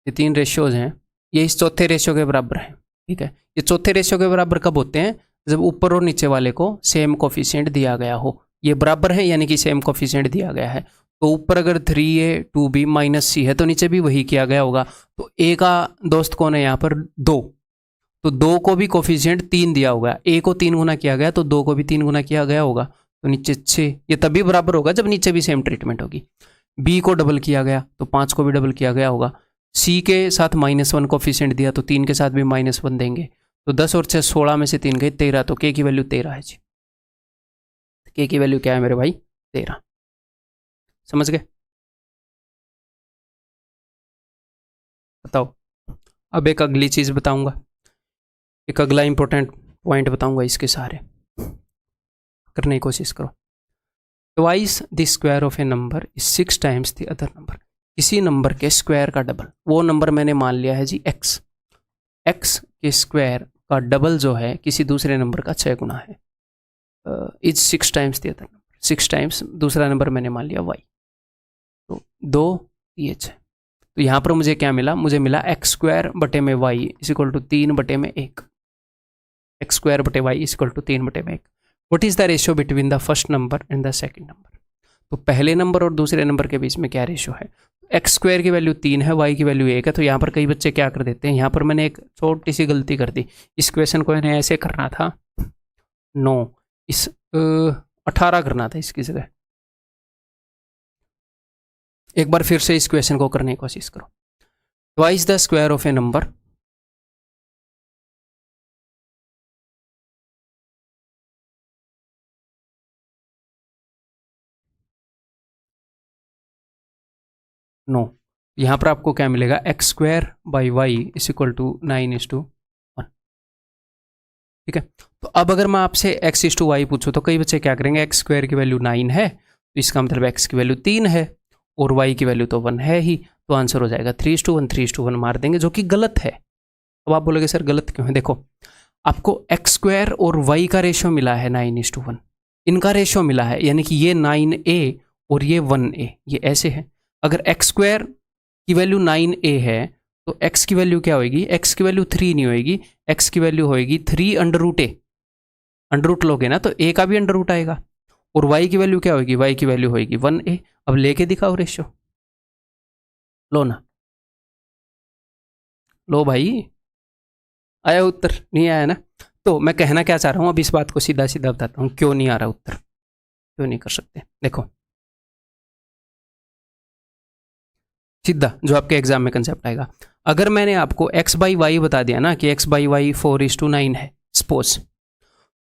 ये 3 रेशियोज हैं, ये इस चौथे रेशियो के बराबर है। ठीक है, ये चौथे रेशियो के बराबर कब होते हैं, जब ऊपर और नीचे वाले को सेम कोफिशिएंट दिया गया हो। ये बराबर है यानी कि सेम कोफिशिएंट दिया गया है। तो ऊपर अगर 3A 2B माइनस सी है, तो नीचे भी वही किया गया होगा। तो A का दोस्त कौन है यहाँ पर, 2, तो 2 को भी कोफिशिएंट 3 दिया होगा। A को 3 गुना किया गया, तो 2 को भी 3 गुना किया गया होगा, तो नीचे 6। ये तभी बराबर होगा जब नीचे भी सेम ट्रीटमेंट होगी। B को डबल किया गया, तो 5 को भी डबल किया गया होगा। C के साथ -1 कोफिशिएंट दिया, तो 3 के साथ भी -1 देंगे। तो 10 और 6 16 में से 3 गए 13, तो K की वैल्यू 13 है जी। K की वैल्यू क्या है मेरे भाई, 13। समझ गए? बताओ। अब एक अगली चीज़ बताऊंगा, एक अगला इंपॉर्टेंट पॉइंट बताऊंगा, इसके सहारे करने की कोशिश करो। Twice the square of a number is 6 times the other number. किसी नंबर के स्क्वायर का डबल, वो नंबर मैंने मान लिया है जी x, x के स्क्वायर का डबल जो है किसी दूसरे नंबर का 6 गुना है, is 6 times the other number. 6 times दूसरा नंबर मैंने मान लिया y, तो 2 ये 6। तो यहाँ पर मुझे क्या मिला, मुझे मिला एक्स स्क्वायर बटे में y इज इक्वल टू 3 बटे में 1। एक्स स्क्वायर बटे y इज इक्वल टू 3 बटे में 1। What is the ratio between the first number and the second number. तो पहले नंबर और दूसरे नंबर के बीच में क्या रेशियो है, एक्स स्क्वायर की वैल्यू 3 है, y की वैल्यू 1 है। तो यहाँ पर कई बच्चे क्या कर देते हैं, यहाँ पर मैंने एक छोटी सी गलती कर दी। इस क्वेश्चन को इन्हें ऐसे करना था, 9 इस 18 करना था इसकी जगह। एक बार फिर से इस क्वेश्चन को करने की कोशिश करो। Twice the square of a number, no, यहाँ पर आपको क्या मिलेगा, x square by y is equal to 9:1। ठीक है, तो अब अगर मैं आपसे x/y पूछूं, तो कई बच्चे क्या करेंगे, एक्स स्क्वायर की वैल्यू 9 है, तो इसका मतलब x की वैल्यू 3 है और y की वैल्यू तो 1 है ही, तो आंसर हो जाएगा 3:1, 3:1 मार देंगे, जो कि गलत है। अब आप बोलोगे सर गलत क्यों है, देखो आपको एक्स स्क्वायर और y का रेशियो मिला है 9:1, इनका रेशियो मिला है, यानी कि ये 9a और ये 1a, ये ऐसे है। अगर एक्स स्क्वायर की वैल्यू 9a है, तो x की वैल्यू क्या होगी, x की वैल्यू 3 नहीं होगी, x की वैल्यू होगी 3√a। अंडर रूट लोगे ना तो a का भी अंडर रूट आएगा, और y की वैल्यू क्या होगी, y की वैल्यू होगी 1a। अब लेके दिखाओ रेशियो, लो ना, लो भाई, आया उत्तर, नहीं आया ना। तो मैं कहना क्या चाह रहा हूं, अब इस बात को सीधा सीधा बताता हूं, क्यों नहीं आ रहा उत्तर, क्यों नहीं कर सकते। देखो सीधा जो आपके एग्जाम में कंसेप्ट आएगा, अगर मैंने आपको x बाई वाई बता दिया ना कि x बाई वाई 4:9 है सपोज,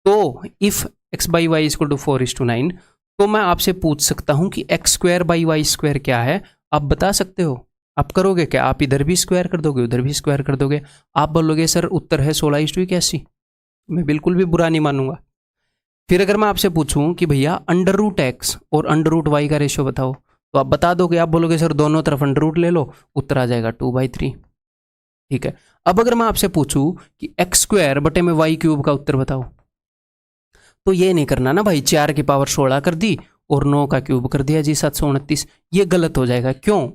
तो if x by y is equal to 4:9, तो मैं आपसे पूछ सकता हूं कि x square by y square क्या है, आप बता सकते हो। आप करोगे क्या, आप इधर भी स्क्वायर कर दोगे, उधर भी स्क्वायर कर दोगे, आप बोलोगे सर उत्तर है 16:81, मैं बिल्कुल भी बुरा नहीं मानूंगा। फिर अगर मैं आपसे पूछूं कि भैया अंडर रूट एक्स और अंडर रूट वाई का रेशियो बताओ, तो आप बता दोगे, आप बोलोगे सर दोनों तरफ अंडर रूट ले लो, उत्तर आ जाएगा 2/3। ठीक है, अब अगर मैं आपसे पूछूं कि एक्स स्क्वायर बटे में वाई क्यूब का उत्तर बताओ, तो ये नहीं करना ना भाई, 4 की पावर 16 कर दी और 9 का क्यूब कर दिया जी 729, ये गलत हो जाएगा। क्यों,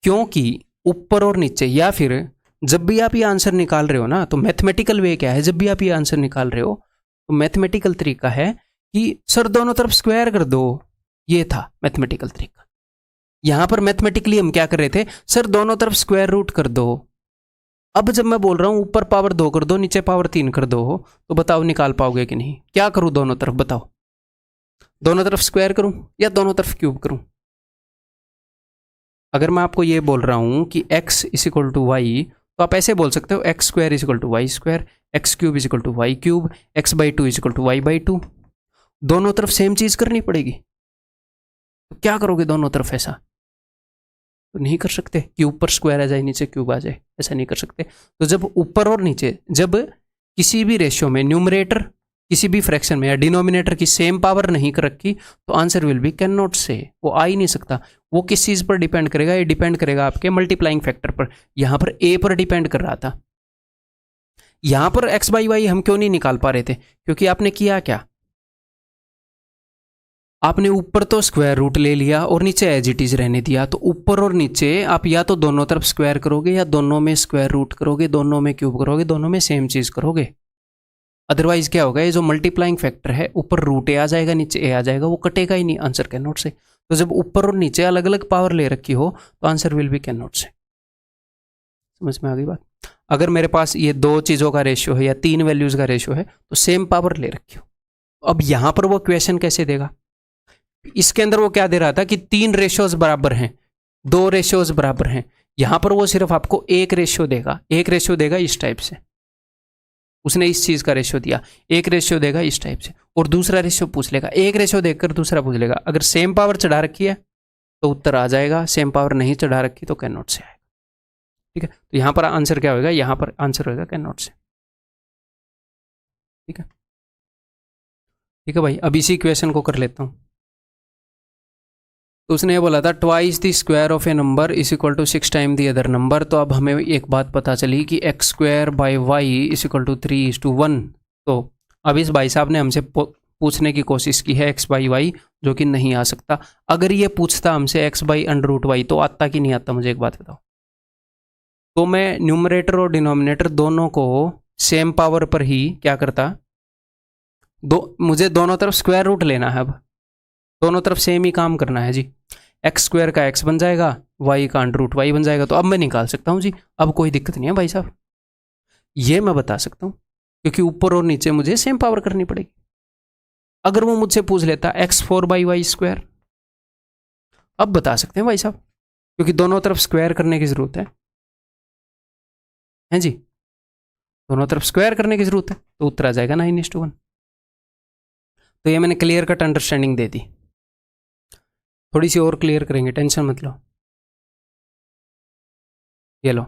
क्योंकि ऊपर और नीचे, या फिर जब भी आप ये आंसर निकाल रहे हो ना, तो मैथमेटिकल वे क्या है, जब भी आप ये आंसर निकाल रहे हो तो मैथमेटिकल तरीका है कि सर दोनों तरफ स्क्वायर कर दो, ये था मैथमेटिकल तरीका। यहां पर मैथमेटिकली हम क्या कर रहे थे, सर दोनों तरफ स्क्वायर रूट कर दो, अब जब मैं बोल रहा हूँ ऊपर पावर 2 कर दो, नीचे पावर 3 कर दो, तो बताओ निकाल पाओगे कि नहीं? क्या करूँ दोनों तरफ, बताओ? दोनों तरफ स्क्वायर करूँ या दोनों तरफ क्यूब करूँ? अगर मैं आपको ये बोल रहा हूँ कि x is equal to y, तो आप ऐसे बोल सकते हो x square is equal to y square, x cube is equal to y cube, x by two is equal to y by two. दोनों तरफ सेम चीज करनी पड़ेगी। तो क्या करोगे दोनों तरफ? ऐसा तो नहीं कर सकते कि ऊपर स्क्वायर आ जाए नीचे क्यूब आ जाए, ऐसा नहीं कर सकते। तो जब ऊपर और नीचे, जब किसी भी रेशियो में न्यूमरेटर किसी भी फ्रैक्शन में या डिनोमिनेटर की सेम पावर नहीं कर रखी, तो answer will B can not से, वो आ ही नहीं सकता। वो किस चीज़ पर डिपेंड करेगा? ये डिपेंड करेगा आपके मल्टीप्लाइंग फैक्टर पर। यहां पर ए पर डिपेंड कर रहा था। यहां पर एक्स बाई वाई हम क्यों नहीं निकाल पा रहे थे? क्योंकि आपने किया क्या? आपने ऊपर तो स्क्वायर रूट ले लिया और नीचे एज इट इज रहने दिया। तो ऊपर और नीचे आप या तो दोनों तरफ स्क्वायर करोगे या दोनों में स्क्वायर रूट करोगे, दोनों में क्यूब करोगे, दोनों में सेम चीज करोगे। अदरवाइज क्या होगा? ये जो मल्टीप्लाइंग फैक्टर है, ऊपर रूट ए आ जाएगा, नीचे ए आ जाएगा, वो कटेगा ही नहीं आंसर कैन नॉट से। तो जब ऊपर और नीचे अलग अलग पावर ले रखी हो तो answer will B can not से। समझ में आ गई बात? अगर मेरे पास ये दो चीजों का रेशियो है या तीन वैल्यूज का रेशियो है तो सेम पावर ले रखी हो, अब यहां पर वो क्वेश्चन कैसे देगा? इसके अंदर वो क्या दे रहा था कि तीन रेशियोज बराबर हैं, दो रेशियोज बराबर हैं। यहां पर वो सिर्फ आपको एक रेशियो देगा, एक रेशियो देगा इस टाइप से। उसने इस चीज का रेशियो दिया, एक रेशियो देगा इस टाइप से, और दूसरा रेशियो पूछ लेगा, एक रेशियो देखकर दूसरा पूछ लेगा। अगर सेम पावर चढ़ा रखी है तो उत्तर आ जाएगा, सेम पावर नहीं चढ़ा रखी तो कैन नॉट से आएगा। ठीक है, तो यहां पर आंसर क्या होगा? यहां पर आंसर होगा कैन नॉट से। ठीक है, ठीक है भाई, अब इसी क्वेश्चन को कर लेता हूं। तो उसने ये बोला था twice the square of a number is equal to 6 time the other number. तो अब हमें एक बात पता चली कि x square by y is equal to 3:1। तो अब इस भाई साहब ने हमसे पूछने की कोशिश की है एक्स बाई वाई, जो कि नहीं आ सकता। अगर ये पूछता हमसे x by under root y तो आता कि नहीं आता? मुझे एक बात बताओ। तो मैं न्यूमरेटर और डिनोमिनेटर दोनों को सेम पावर पर ही क्या करता? मुझे दोनों तरफ स्क्वायर रूट लेना है। अब दोनों तरफ सेम ही काम करना है जी। एक्स स्क्वायर का एक्स बन जाएगा, वाई का अंडर रूट वाई बन जाएगा। तो अब मैं निकाल सकता हूँ जी, अब कोई दिक्कत नहीं है भाई साहब, ये मैं बता सकता हूँ, क्योंकि ऊपर और नीचे मुझे सेम पावर करनी पड़ेगी। अगर वो मुझसे पूछ लेता x4/y², अब बता सकते हैं भाई साहब, क्योंकि दोनों तरफ स्क्वायर करने की जरूरत है जी, दोनों तरफ स्क्वायर करने की जरूरत है, तो उत्तर आ जाएगा 9:1। तो ये मैंने क्लियर कट अंडरस्टैंडिंग दे दी। थोड़ी सी और क्लियर करेंगे, टेंशन मत लो। ये लो,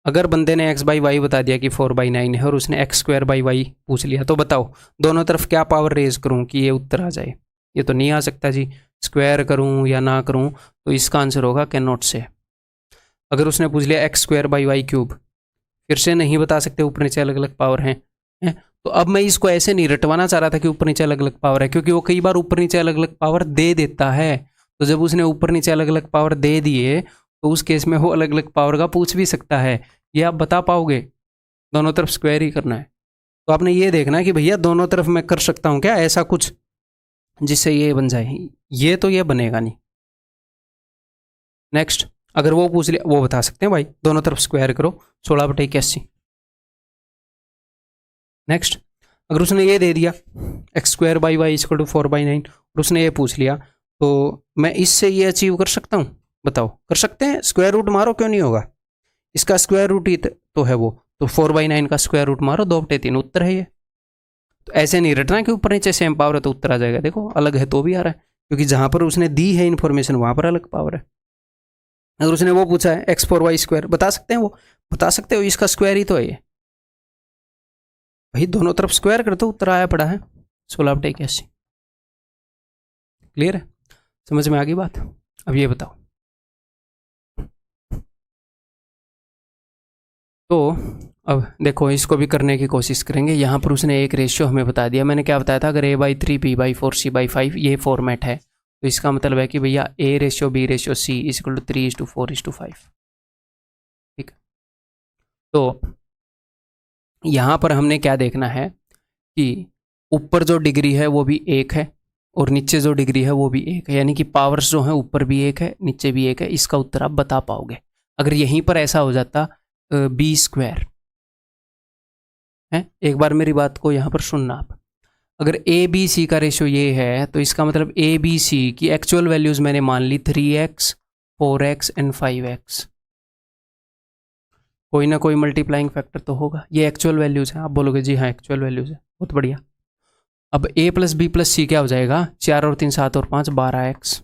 अगर बंदे ने x बाई वाई बता दिया कि 4/9 है और उसने x²/y पूछ लिया, तो बताओ दोनों तरफ क्या पावर रेज करूं कि ये उत्तर आ जाए? ये तो नहीं आ सकता जी। स्क्वायर करूं या ना करूं, तो इसका आंसर होगा कैन नॉट से। अगर उसने पूछ लिया x²/y3, फिर से नहीं बता सकते, ऊपर नीचे अलग अलग पावर हैं। तो अब मैं इसको ऐसे नहीं रटवाना चाह रहा था कि ऊपर नीचे अलग अलग पावर है, क्योंकि वो कई बार ऊपर नीचे अलग अलग पावर दे देता है। तो जब उसने ऊपर नीचे अलग अलग पावर दे दिए तो उस केस में वो अलग अलग पावर का पूछ भी सकता है। ये आप बता पाओगे? दोनों तरफ स्क्वायर ही करना है। तो आपने ये देखना है कि भैया दोनों तरफ मैं कर सकता हूँ क्या ऐसा कुछ जिससे ये बन जाए? ये तो ये बनेगा नहीं। नेक्स्ट, अगर वो पूछ लिया, वो बता सकते हैं भाई दोनों तरफ स्क्वायर करो 16/81। नेक्स्ट, अगर उसने ये दे दिया x²/y = 4/9 और उसने ये पूछ लिया, तो मैं इससे ये अचीव कर सकता हूँ? बताओ, कर सकते हैं? स्क्वायर रूट मारो, क्यों नहीं होगा? इसका स्क्वायर रूट ही तो है वो, तो 4/9 का स्क्वायर रूट मारो, 2/3 उत्तर है ये। तो ऐसे नहीं रटना कि ऊपर नीचे सेम पावर है तो उत्तर आ जाएगा। देखो अलग है तो भी आ रहा है, क्योंकि जहां पर उसने दी है इन्फॉर्मेशन वहां पर अलग पावर है। अगर उसने वो पूछा है x4y², बता सकते हैं? वो बता सकते हो इसका स्क्वायर ही तो है ये। भाई दोनों तरफ स्क्वायर कर दो, उत्तर आया पड़ा है 16/81। क्लियर है? समझ में आ गई बात? अब ये बताओ, तो अब देखो इसको भी करने की कोशिश करेंगे। यहाँ पर उसने एक रेशियो हमें बता दिया। मैंने क्या बताया था? अगर a/3 b/4 c/5 ये फॉर्मेट है, तो इसका मतलब है कि भैया a/b/c = 3:4:5। ठीक, तो यहाँ पर हमने क्या देखना है कि ऊपर जो डिग्री है वो भी एक है और नीचे जो डिग्री है वो भी एक है, यानी कि पावर्स जो है ऊपर भी एक है नीचे भी एक है। इसका उत्तर आप बता पाओगे। अगर यहीं पर ऐसा हो जाता बी स्क्वायर है। एक बार मेरी बात को यहाँ पर सुनना आप। अगर ए बी सी का रेशियो ये है तो इसका मतलब ए बी सी की एक्चुअल वैल्यूज़ मैंने मान ली 3x 4x एंड 5x। कोई ना कोई मल्टीप्लाइंग फैक्टर तो होगा। ये एक्चुअल वैल्यूज़ हैं। आप बोलोगे जी हाँ एक्चुअल वैल्यूज़ है, बहुत बढ़िया। अब a प्लस बी प्लस सी क्या हो जाएगा, 4 और 3 7 और 5 12x।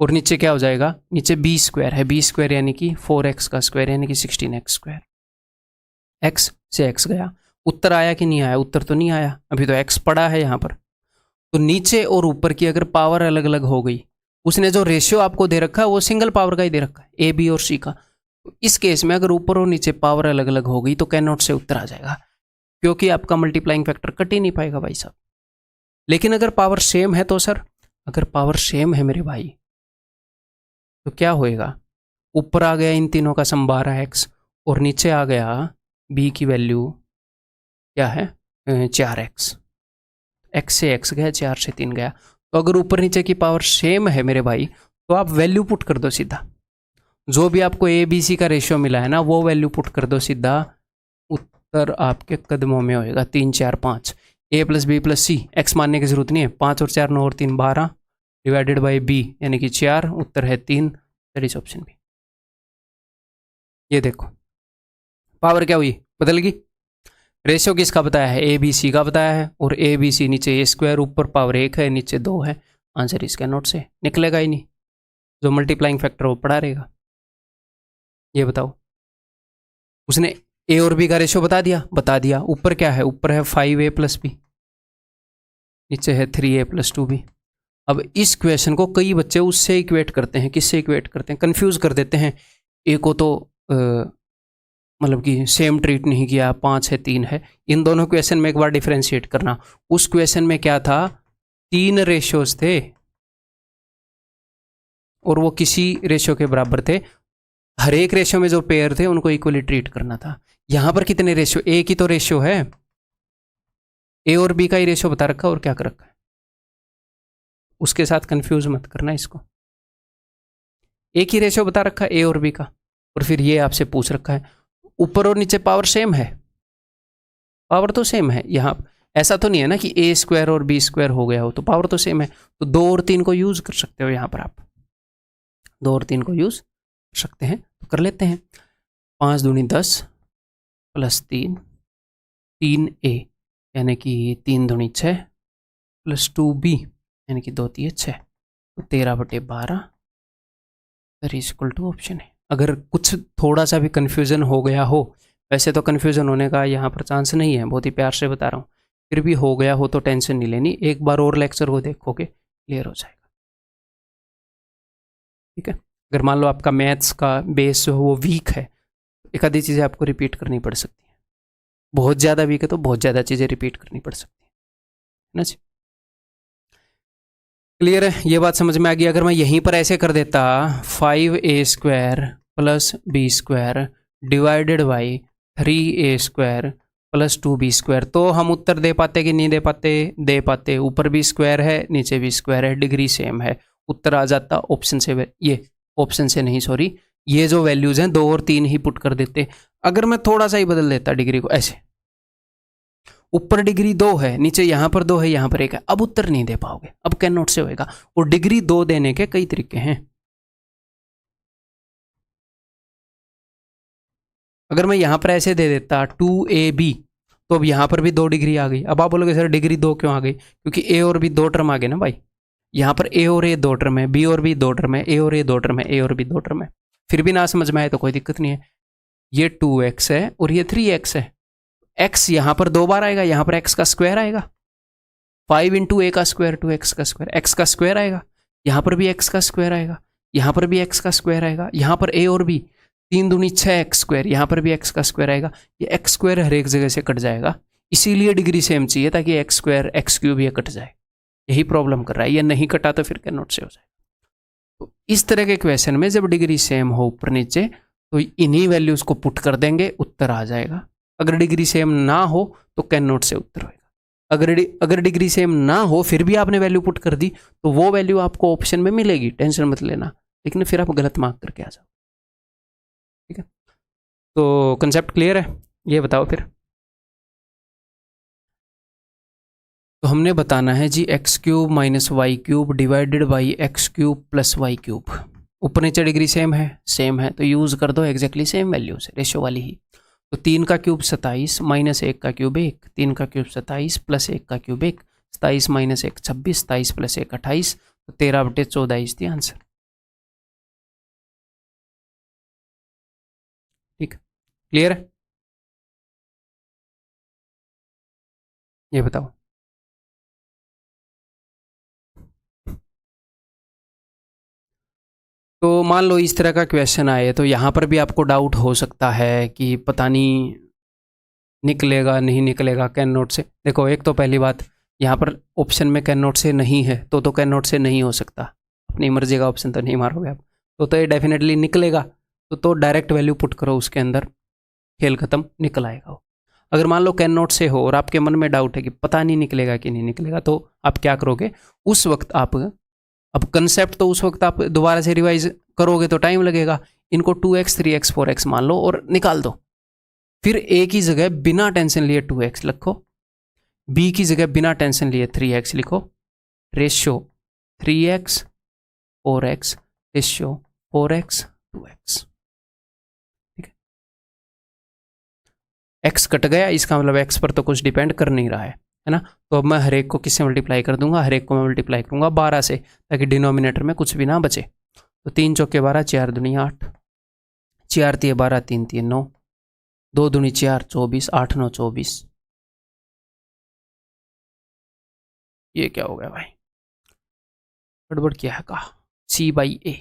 और नीचे क्या हो जाएगा, नीचे बी स्क्वायर है, बी स्क्वायर यानी कि 4x का स्क्वायर यानी कि 16x स्क्वायर। x से x गया, उत्तर आया कि नहीं आया, उत्तर तो नहीं आया, अभी तो x पड़ा है यहाँ पर। तो नीचे और ऊपर की अगर पावर अलग अलग हो गई, उसने जो रेशियो आपको दे रखा है वो सिंगल पावर का ही दे रखा है, ए बी और सी का। इस केस में अगर ऊपर और नीचे पावर अलग अलग हो गई तो कैन नॉट से उत्तर आ जाएगा, क्योंकि आपका मल्टीप्लाइंग फैक्टर कट ही नहीं पाएगा भाई साहब। लेकिन अगर पावर सेम है तो सर, अगर पावर सेम है मेरे भाई तो क्या होएगा, ऊपर आ गया इन तीनों का सम 12x और नीचे आ गया b की वैल्यू क्या है 4x। x से x गया, 4 से 3 गया। तो अगर ऊपर नीचे की पावर सेम है मेरे भाई तो आप वैल्यू पुट कर दो सीधा, जो भी आपको ए बी सी का रेशियो मिला है ना वो वैल्यू पुट कर दो सीधा, उत्तर आपके कदमों में होएगा 3 4 5। ए प्लस बी प्लस सी, एक्स मानने की जरूरत नहीं है, 5 और 4 9 और 3 12 डिवाइडेड बाई बी यानी कि 4, उत्तर है 3। That is option B. ये देखो पावर क्या हुई, बदल गई। रेशियो किसका बताया है, ए बी सी का बताया है, और ए बी सी नीचे ए स्क्वायर, ऊपर पावर 1 है, नीचे 2 है। आंसर इसका नोट से निकलेगा ही नहीं, जो मल्टीप्लाइंग फैक्टर वो पड़ा रहेगा। ये बताओ, उसने ए और बी का रेशियो बता दिया। ऊपर क्या है, ऊपर है 5a प्लस बी, नीचे है 3a प्लस 2b। अब इस क्वेश्चन को कई बच्चे उससे इक्वेट करते हैं, किससे इक्वेट करते हैं, कंफ्यूज कर देते हैं। ए को तो मतलब कि सेम ट्रीट नहीं किया, 5 है 3 है। इन दोनों क्वेश्चन में एक बार डिफरेंशिएट करना। उस क्वेश्चन में क्या था, 3 रेशियोज थे और वो किसी रेशियो के बराबर थे। हर एक रेशियो में जो पेयर थे उनको इक्वली ट्रीट करना था। यहां पर कितने रेशियो, ए की तो रेशियो है, ए और बी का ही रेशियो बता रखा और क्या कर रखा है, उसके साथ कंफ्यूज मत करना इसको। एक ही रेशियो बता रखा है ए और बी का, और फिर ये आपसे पूछ रखा है ऊपर और नीचे पावर सेम है, पावर तो सेम है। यहाँ ऐसा तो नहीं है ना कि ए स्क्वायर और बी स्क्वायर हो गया हो, तो पावर तो सेम है। तो 2 और 3 को यूज कर सकते हो, यहाँ पर आप 2 और 3 को यूज कर सकते हैं, तो कर लेते हैं। 5 दूनी 10 प्लस 3 3a यानी कि 3 दूनी 6 प्लस 2b यानी कि 2 3 6, तो 13/12 इज इक्वल टू ऑप्शन है। अगर कुछ थोड़ा सा भी कन्फ्यूज़न हो गया हो, वैसे तो कन्फ्यूज़न होने का यहाँ पर चांस नहीं है, बहुत ही प्यार से बता रहा हूँ, फिर भी हो गया हो तो टेंशन नहीं लेनी, एक बार और लेक्चर को देखोगे क्लियर हो जाएगा। ठीक है, अगर मान लो आपका मैथ्स का बेस जो है वो वीक है, एक आधी चीज़ें आपको रिपीट करनी पड़ सकती हैं। बहुत ज़्यादा वीक है तो बहुत ज़्यादा चीज़ें रिपीट करनी पड़ सकती है ना जी। क्लियर है, ये बात समझ में आ गई। अगर मैं यहीं पर ऐसे कर देता 5a square plus b square divided by 3a square plus 2b square, तो हम उत्तर दे पाते कि नहीं दे पाते, दे पाते। ऊपर भी स्क्वायर है नीचे भी स्क्वायर है, डिग्री सेम है, उत्तर आ जाता ऑप्शन से। ये ऑप्शन से नहीं, सॉरी, ये जो वैल्यूज़ हैं 2 और 3 ही पुट कर देते। अगर मैं थोड़ा सा ही बदल देता डिग्री को, ऐसे ऊपर डिग्री 2 है, नीचे यहाँ पर 2 है, यहाँ पर 1 है, अब उत्तर नहीं दे पाओगे, अब कैन नॉट से होएगा। और डिग्री 2 देने के कई तरीके हैं। अगर मैं यहाँ पर ऐसे दे देता 2ab, तो अब यहाँ पर भी 2 डिग्री आ गई। अब आप बोलोगे सर डिग्री 2 क्यों आ गई, क्योंकि a और b 2 टर्म आ गए ना भाई। यहाँ पर a और a 2 टर्म है, b और b 2 टर्म है, a और a 2 टर्म है, a और b 2 टर्म है। फिर भी ना समझ में आए तो कोई दिक्कत नहीं है। ये 2x है और ये 3x है। x यहाँ पर 2 बार आएगा, यहाँ पर x का स्क्वायर आएगा, 5 इंटू a का स्क्वायर 2x का स्क्वायर, x का स्क्वायर आएगा, यहाँ पर भी x का स्क्वायर आएगा, यहाँ पर भी x का स्क्वायर आएगा, यहाँ पर a और b 3 दूनी 6x स्क्वायर, यहाँ पर भी x का स्क्वायर आएगा। ये x स्क्वायर हर एक जगह से कट जाएगा, इसीलिए डिग्री सेम चाहिए ताकि x स्क्वायर x क्यूब ये कट जाए। यही प्रॉब्लम कर रहा है, ये नहीं कटा तो फिर कैन नॉट से हो जाए। तो इस तरह के क्वेश्चन में जब डिग्री सेम हो ऊपर नीचे तो इन्हीं वैल्यूज को पुट कर देंगे, उत्तर आ जाएगा। अगर डिग्री सेम ना हो तो कैन नॉट से उत्तर होगा। अगर डिग्री सेम ना हो फिर भी आपने वैल्यू पुट कर दी तो वो वैल्यू आपको ऑप्शन में मिलेगी, टेंशन मत लेना, लेकिन फिर आप गलत मार्क करके आ जाओ। ठीक है, तो कंसेप्ट क्लियर है, ये बताओ फिर। तो हमने बताना है जी x cube minus y cube divided by x cube plus y cube. ऊपर नीचे डिग्री सेम है तो यूज़ कर दो एग्जैक्टली सेम वैल्यू से, रेशियो वाली ही। तो 3 का क्यूब 27 माइनस 1 का क्यूब 1, 3 का क्यूब 27 प्लस 1 का क्यूब 1, 27 माइनस 1 26, 27 प्लस 1 28, तो 13/14 इज द आंसर। ठीक, क्लियर है, ये बताओ। तो मान लो इस तरह का क्वेश्चन आए तो यहाँ पर भी आपको डाउट हो सकता है कि पता नहीं निकलेगा नहीं निकलेगा कैन नोट से। देखो एक तो पहली बात, यहाँ पर ऑप्शन में कैन नोट से नहीं है तो कैन नोट से नहीं हो सकता, अपनी मर्जी का ऑप्शन तो नहीं मारोगे आप, तो ये डेफिनेटली निकलेगा। तो डायरेक्ट वैल्यू पुट करो उसके अंदर, खेल खत्म, निकल आएगा वो। अगर मान लो कैन नोट से हो और आपके मन में डाउट है कि पता नहीं निकलेगा कि नहीं निकलेगा, तो आप क्या करोगे उस वक्त आप, अब कंसेप्ट तो उस वक्त आप दोबारा से रिवाइज करोगे तो टाइम लगेगा। इनको 2x 3x 4x मान लो और निकाल दो। फिर a की जगह बिना टेंशन लिए 2x लिखो, b की जगह बिना टेंशन लिए 3x लिखो, ratio 3x 4x, ratio 4x 2x। ठीक है, x कट गया, इसका मतलब x पर तो कुछ डिपेंड कर नहीं रहा है ना। तो अब मैं हर एक को किससे मल्टीप्लाई कर दूंगा, हर एक को मैं मल्टीप्लाई करूंगा 12 से, ताकि डिनोमिनेटर में कुछ भी ना बचे। तो 3 चौके 12, 4 दूनी 8, 4 तिये 12, 3 तिये 9, 2 दूनी 4 24, 8 9 24। ये क्या हो गया भाई, गड़बड़ किया है कहा। c by a,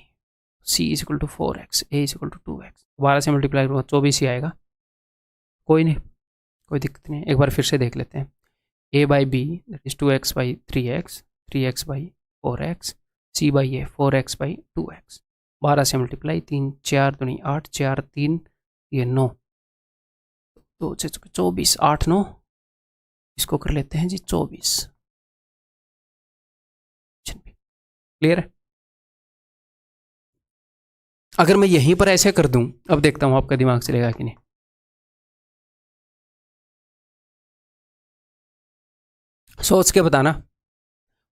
c is equal to 4x, a is equal to 2x। 12 से मल्टीप्लाई करूँगा 24 ही आएगा, कोई नहीं, कोई दिक्कत नहीं। एक बार फिर से देख लेते हैं। a by B that is 2x by 3x, 3x by 4x, c by A 4x by 2x। 12 से मल्टीप्लाई, 3 4 दूनी 8, 4 3 ये 9, 2 24, 8 9, इसको कर लेते हैं जी 24। क्लियर है। अगर मैं यहीं पर ऐसे कर दूं, अब देखता हूं आपका दिमाग चलेगा कि नहीं। सोच के बताना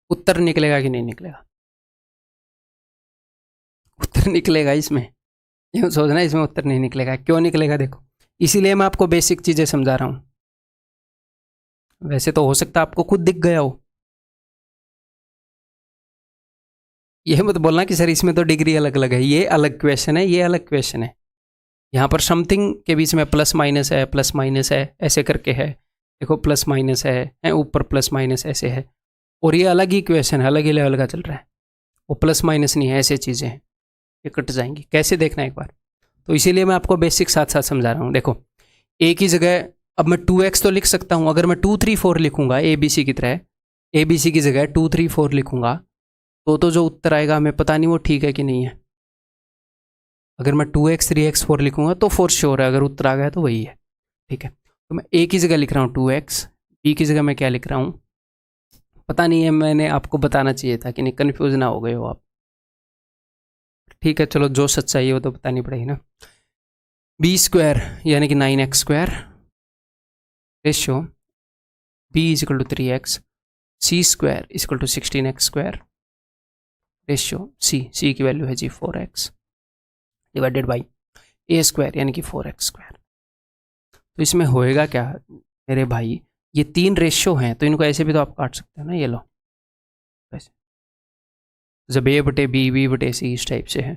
उत्तर निकलेगा कि नहीं निकलेगा। उत्तर निकलेगा इसमें, यूँ सोचना इसमें उत्तर नहीं निकलेगा। क्यों निकलेगा देखो, इसीलिए मैं आपको बेसिक चीज़ें समझा रहा हूँ। वैसे तो हो सकता है आपको खुद दिख गया हो, ये मत बोलना कि सर इसमें तो डिग्री अलग अलग है, ये अलग क्वेश्चन है, ये अलग क्वेश्चन है। यहाँ पर समथिंग के बीच में प्लस माइनस है, प्लस माइनस है, ऐसे करके है। देखो प्लस माइनस है, ऊपर प्लस माइनस ऐसे है, और ये अलग ही क्वेश्चन है, अलग ही लेवल का चल रहा है। वो प्लस माइनस नहीं है, ऐसे चीज़ें हैं, ये कट जाएंगी। कैसे देखना एक बार, तो इसीलिए मैं आपको बेसिक साथ साथ समझा रहा हूँ। देखो ए की जगह अब मैं 2x तो लिख सकता हूँ। अगर मैं 2 3 4 लिखूंगा ए बी सी की तरह, ए बी सी की जगह 2 3 4 लिखूंगा, तो जो उत्तर आएगा हमें पता नहीं वो ठीक है कि नहीं है। अगर मैं 2x 3x 4 लिखूंगा तो फॉर श्योर है, अगर उत्तर आ गया तो वही है। ठीक है, तो मैं ए की जगह लिख रहा हूँ 2x, बी की जगह मैं क्या लिख रहा हूँ पता नहीं है, मैंने आपको बताना चाहिए था कि नहीं, कन्फ्यूज ना हो गए हो आप। ठीक है चलो, जो सच्चाई है वो तो बतानी पड़ेगी ना। बी स्क्वायर यानी कि 9x square, ratio B is equal to 3x, C square is equal to 16x square, ratio C की वैल्यू है जी 4x, divided by A square यानी कि 4x स्क्वायर। तो इसमें होएगा क्या मेरे भाई, ये 3 रेशियो हैं तो इनको ऐसे भी तो आप काट सकते हो ना, ये लो वैसे, जब ए बटे बी बटे सी इस टाइप से है,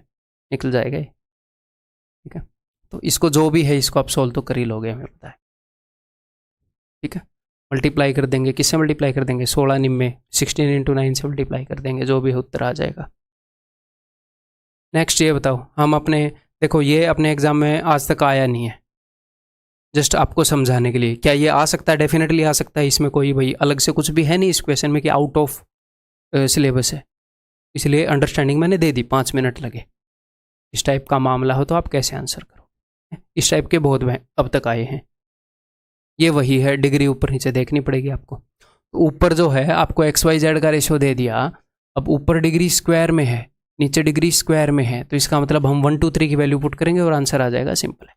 निकल जाएगा ये। ठीक है, तो इसको जो भी है इसको आप सोल्व तो कर ही लोगे, हमें पता है। ठीक है, मल्टीप्लाई कर देंगे, किससे मल्टीप्लाई कर देंगे, 16 निम्मे 16 इंटू 9 से मल्टीप्लाई कर देंगे, जो भी उत्तर आ जाएगा। नेक्स्ट ये बताओ, हम अपने, देखो ये अपने एग्जाम में आज तक आया नहीं है, जस्ट आपको समझाने के लिए। क्या ये आ सकता है? डेफिनेटली आ सकता है, इसमें कोई भाई अलग से कुछ भी है नहीं इस क्वेश्चन में कि आउट ऑफ सिलेबस है, इसलिए अंडरस्टैंडिंग मैंने दे दी, 5 मिनट लगे। इस टाइप का मामला हो तो आप कैसे आंसर करो, इस टाइप के बहुत अब तक आए हैं। ये वही है, डिग्री ऊपर नीचे देखनी पड़ेगी आपको। तो ऊपर जो है आपको XYZ का रेशो दे दिया, अब ऊपर डिग्री स्क्वायर में है, नीचे डिग्री स्क्वायर में है, तो इसका मतलब हम 1 2 3 की वैल्यू पुट करेंगे और आंसर आ जाएगा, सिंपल है।